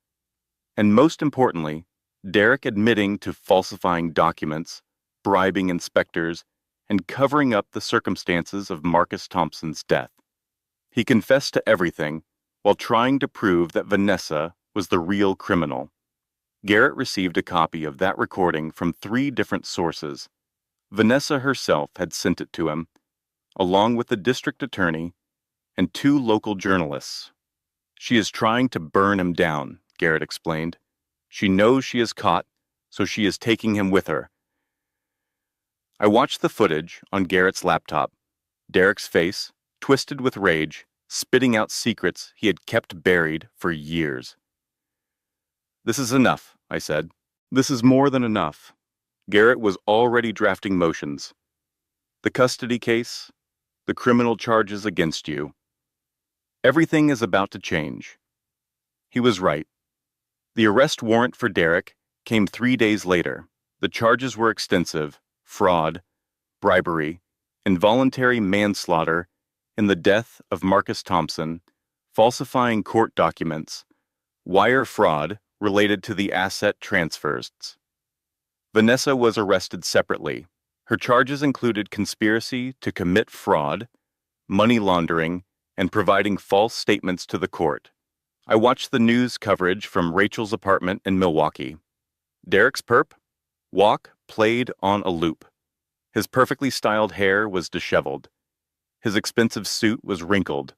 and most importantly, Derek admitting to falsifying documents, bribing inspectors, and covering up the circumstances of Marcus Thompson's death. He confessed to everything while trying to prove that Vanessa was the real criminal. Garrett received a copy of that recording from 3 different sources. Vanessa herself had sent it to him, along with the district attorney and 2 local journalists. She is trying to burn him down, Garrett explained. She knows she is caught, so she is taking him with her. I watched the footage on Garrett's laptop. Derek's face, twisted with rage, spitting out secrets he had kept buried for years. This is enough, I said. This is more than enough. Garrett was already drafting motions. The custody case, the criminal charges against you. Everything is about to change. He was right. The arrest warrant for Derek came 3 days later. The charges were extensive: fraud, bribery, involuntary manslaughter in the death of Marcus Thompson, falsifying court documents, wire fraud related to the asset transfers. Vanessa was arrested separately. Her charges included conspiracy to commit fraud, money laundering, and providing false statements to the court. I watched the news coverage from Rachel's apartment in Milwaukee. Derek's perp walk played on a loop. His perfectly styled hair was disheveled. His expensive suit was wrinkled.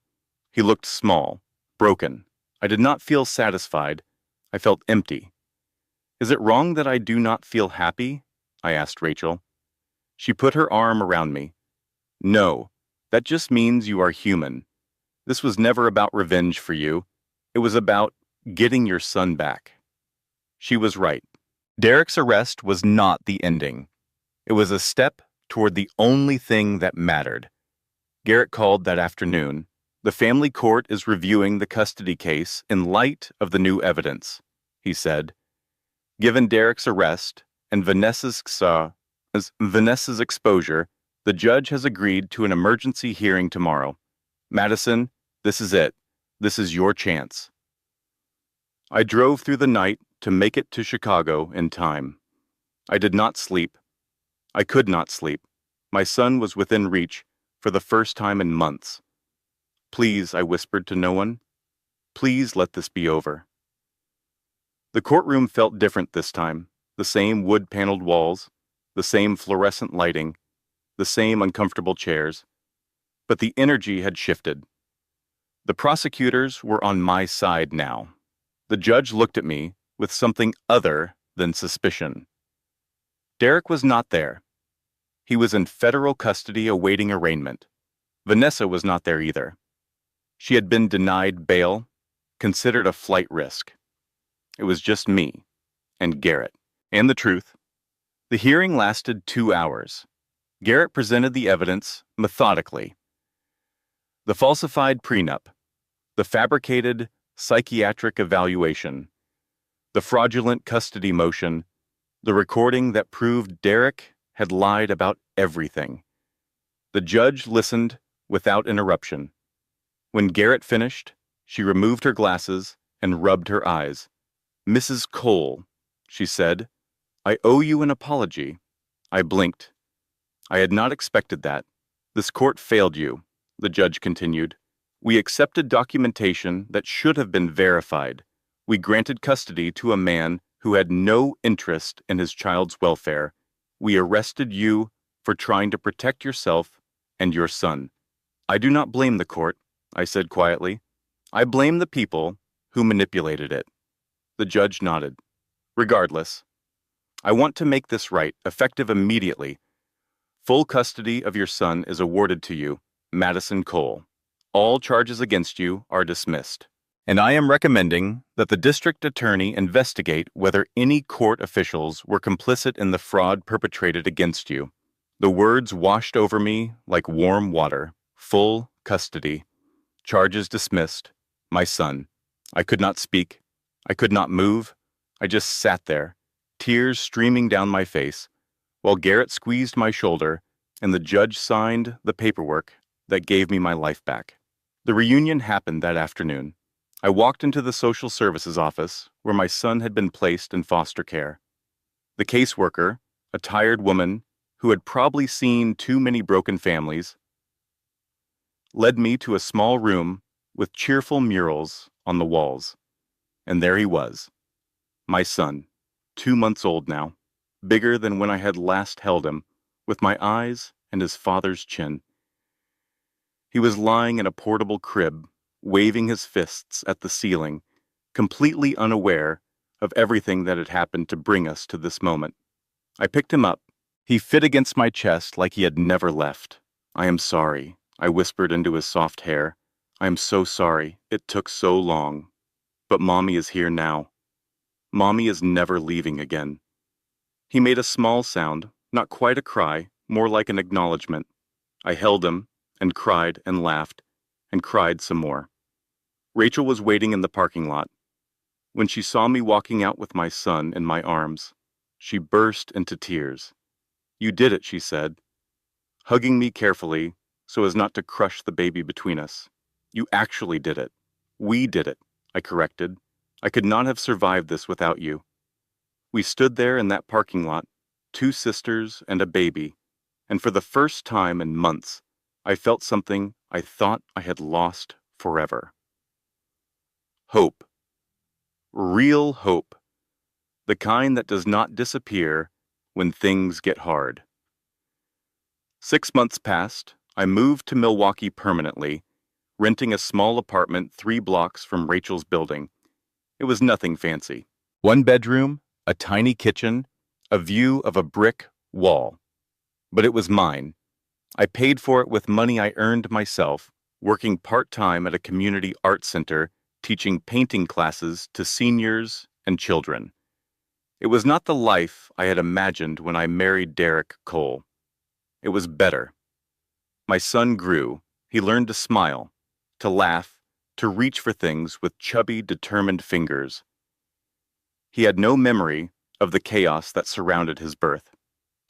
He looked small, broken. I did not feel satisfied. I felt empty. Is it wrong that I do not feel happy? I asked Rachel. She put her arm around me. No, that just means you are human. This was never about revenge for you. It was about getting your son back. She was right. Derek's arrest was not the ending. It was a step toward the only thing that mattered. Garrett called that afternoon. The family court is reviewing the custody case in light of the new evidence, he said. Given Derek's arrest and Vanessa's exposure, the judge has agreed to an emergency hearing tomorrow. Madison, this is it. This is your chance. I drove through the night to make it to Chicago in time. I did not sleep. I could not sleep. My son was within reach for the first time in months. Please, I whispered to no one. Please let this be over. The courtroom felt different this time. The same wood-paneled walls, the same fluorescent lighting, the same uncomfortable chairs. But the energy had shifted. The prosecutors were on my side now. The judge looked at me with something other than suspicion. Derek was not there. He was in federal custody awaiting arraignment. Vanessa was not there either. She had been denied bail, considered a flight risk. It was just me and Garrett. And the truth. The hearing lasted 2 hours. Garrett presented the evidence methodically. The falsified prenup, the fabricated psychiatric evaluation, the fraudulent custody motion, the recording that proved Derek had lied about everything. The judge listened without interruption. When Garrett finished, she removed her glasses and rubbed her eyes. Mrs. Cole, she said, I owe you an apology. I blinked. I had not expected that. This court failed you, the judge continued. We accepted documentation that should have been verified. We granted custody to a man who had no interest in his child's welfare. We arrested you for trying to protect yourself and your son. I do not blame the court, I said quietly. I blame the people who manipulated it. The judge nodded. Regardless, I want to make this right, effective immediately. Full custody of your son is awarded to you, Madison Cole. All charges against you are dismissed. And I am recommending that the district attorney investigate whether any court officials were complicit in the fraud perpetrated against you. The words washed over me like warm water. Full custody. Charges dismissed. My son. I could not speak. I could not move. I just sat there, tears streaming down my face, while Garrett squeezed my shoulder and the judge signed the paperwork that gave me my life back. The reunion happened that afternoon. I walked into the social services office where my son had been placed in foster care. The caseworker, a tired woman who had probably seen too many broken families, led me to a small room with cheerful murals on the walls. And there he was, my son, 2 months old now, bigger than when I had last held him, with my eyes and his father's chin. He was lying in a portable crib, waving his fists at the ceiling, completely unaware of everything that had happened to bring us to this moment. I picked him up. He fit against my chest like he had never left. "I am sorry," I whispered into his soft hair. "I am so sorry. It took so long. But Mommy is here now. Mommy is never leaving again." He made a small sound, not quite a cry, more like an acknowledgement. I held him, and cried and laughed, and cried some more. Rachel was waiting in the parking lot. When she saw me walking out with my son in my arms, she burst into tears. "You did it," she said, hugging me carefully so as not to crush the baby between us. "You actually did it. We did it," I corrected. "I could not have survived this without you." We stood there in that parking lot, 2 sisters and a baby, and for the first time in months, I felt something I thought I had lost forever. Hope. Real hope. The kind that does not disappear when things get hard. 6 months passed. I moved to Milwaukee permanently, renting a small apartment 3 blocks from Rachel's building. It was nothing fancy. 1 bedroom, a tiny kitchen, a view of a brick wall. But it was mine. I paid for it with money I earned myself, working part-time at a community art center, teaching painting classes to seniors and children. It was not the life I had imagined when I married Derek Cole. It was better. My son grew. He learned to smile, to laugh, to reach for things with chubby, determined fingers. He had no memory of the chaos that surrounded his birth.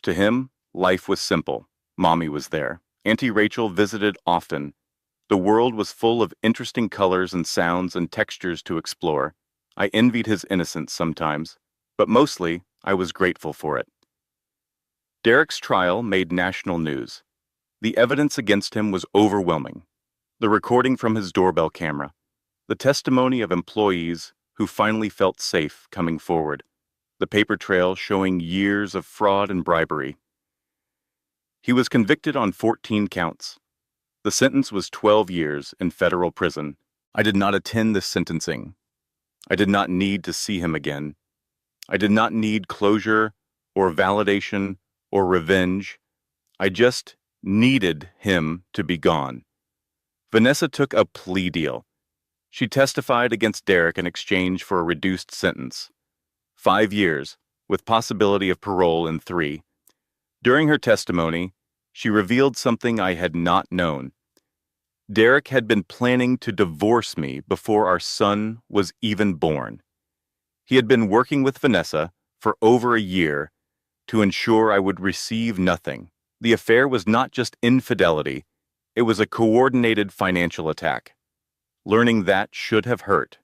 To him, life was simple. Mommy was there. Auntie Rachel visited often. The world was full of interesting colors and sounds and textures to explore. I envied his innocence sometimes, but mostly I was grateful for it. Derek's trial made national news. The evidence against him was overwhelming. The recording from his doorbell camera, the testimony of employees who finally felt safe coming forward, the paper trail showing years of fraud and bribery. He was convicted on 14 counts. The sentence was 12 years in federal prison. I did not attend this sentencing. I did not need to see him again. I did not need closure or validation or revenge. I just needed him to be gone. Vanessa took a plea deal. She testified against Derek in exchange for a reduced sentence. 5 years, with possibility of parole in 3. During her testimony, she revealed something I had not known. Derek had been planning to divorce me before our son was even born. He had been working with Vanessa for over a year to ensure I would receive nothing. The affair was not just infidelity, it was a coordinated financial attack. Learning that should have hurt.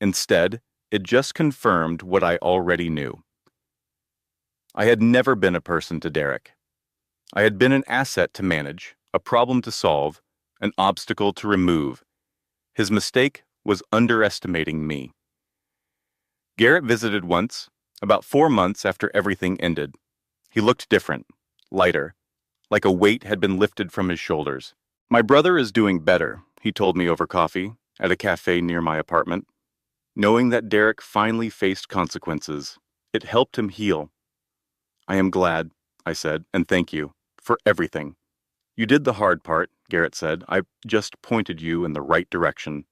Instead, it just confirmed what I already knew. I had never been a person to Derek. I had been an asset to manage, a problem to solve, an obstacle to remove. His mistake was underestimating me. Garrett visited once, about 4 months after everything ended. He looked different, lighter, like a weight had been lifted from his shoulders. "My brother is doing better," he told me over coffee at a cafe near my apartment. Knowing that Derek finally faced consequences, it helped him heal. "I am glad," I said, "and thank you for everything." "You did the hard part," Garrett said. "I just pointed you in the right direction."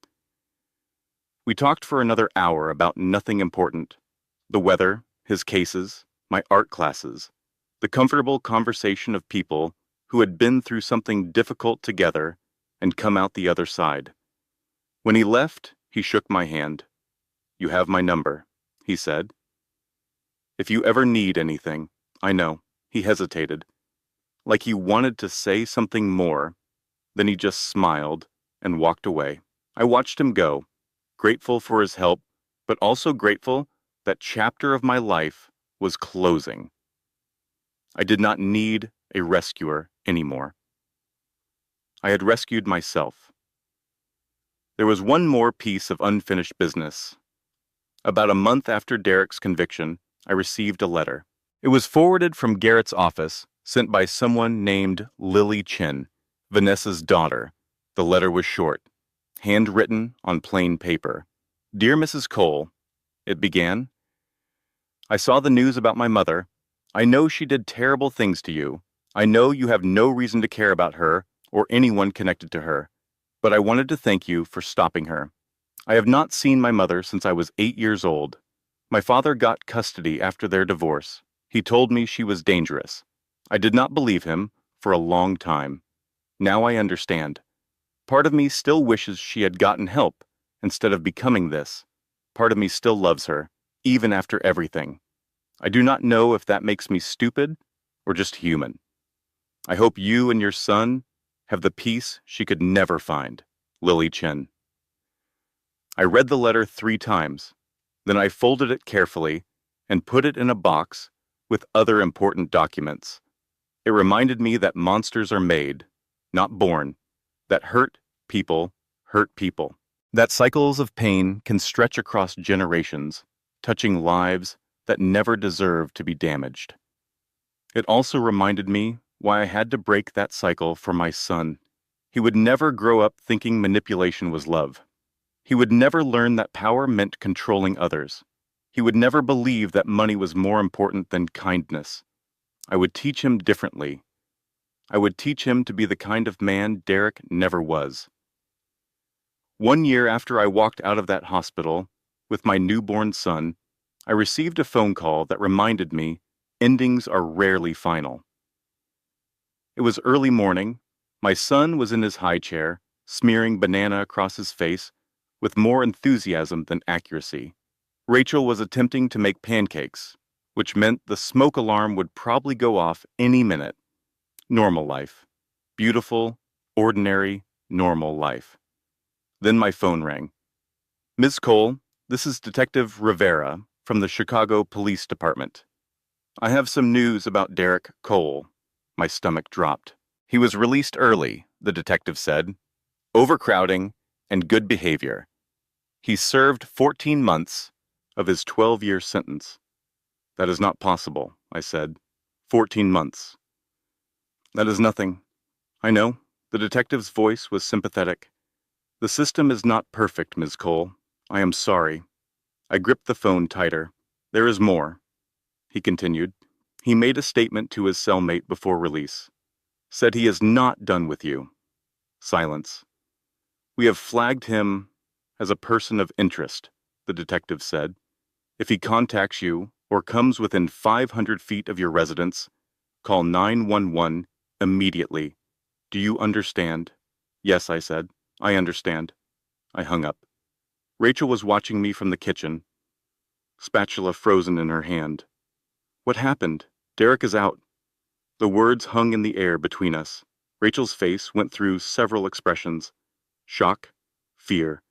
We talked for another hour about nothing important. The weather, his cases, my art classes, the comfortable conversation of people who had been through something difficult together and come out the other side. When he left, he shook my hand. "You have my number," he said. "If you ever need anything," I know. He hesitated, like he wanted to say something more. Then he just smiled and walked away. I watched him go, grateful for his help, but also grateful that chapter of my life was closing. I did not need a rescuer anymore. I had rescued myself. There was one more piece of unfinished business. About a month after Derek's conviction, I received a letter. It was forwarded from Garrett's office, sent by someone named Lily Chin, Vanessa's daughter. The letter was short, handwritten on plain paper. Dear Mrs. Cole, it began, I saw the news about my mother. I know she did terrible things to you. I know you have no reason to care about her or anyone connected to her, but I wanted to thank you for stopping her. I have not seen my mother since I was 8 years old. My father got custody after their divorce. He told me she was dangerous. I did not believe him for a long time. Now I understand. Part of me still wishes she had gotten help instead of becoming this. Part of me still loves her, even after everything. I do not know if that makes me stupid or just human. I hope you and your son have the peace she could never find. Lily Chen. I read the letter 3 times. Then I folded it carefully and put it in a box with other important documents. It reminded me that monsters are made, not born, that hurt people, that cycles of pain can stretch across generations, touching lives that never deserve to be damaged. It also reminded me why I had to break that cycle for my son. He would never grow up thinking manipulation was love. He would never learn that power meant controlling others. He would never believe that money was more important than kindness. I would teach him differently. I would teach him to be the kind of man Derek never was. 1 year after I walked out of that hospital with my newborn son, I received a phone call that reminded me endings are rarely final. It was early morning. My son was in his high chair, smearing banana across his face with more enthusiasm than accuracy. Rachel was attempting to make pancakes, which meant the smoke alarm would probably go off any minute. Normal life. Beautiful, ordinary, normal life. Then my phone rang. Ms. Cole, this is Detective Rivera from the Chicago Police Department. I have some news about Derek Cole. My stomach dropped. He was released early, the detective said. Overcrowding and good behavior. He served 14 months of his 12-year sentence. That is not possible, I said. 14 months. That is nothing. I know. The detective's voice was sympathetic. The system is not perfect, Ms. Cole. I am sorry. I gripped the phone tighter. There is more, he continued. He made a statement to his cellmate before release. Said he is not done with you. Silence. We have flagged him as a person of interest, the detective said. If he contacts you or comes within 500 feet of your residence, call 911 immediately. Do you understand? Yes, I said. I understand. I hung up. Rachel was watching me from the kitchen, spatula frozen in her hand. What happened? Derek is out. The words hung in the air between us. Rachel's face went through several expressions. Shock, fear,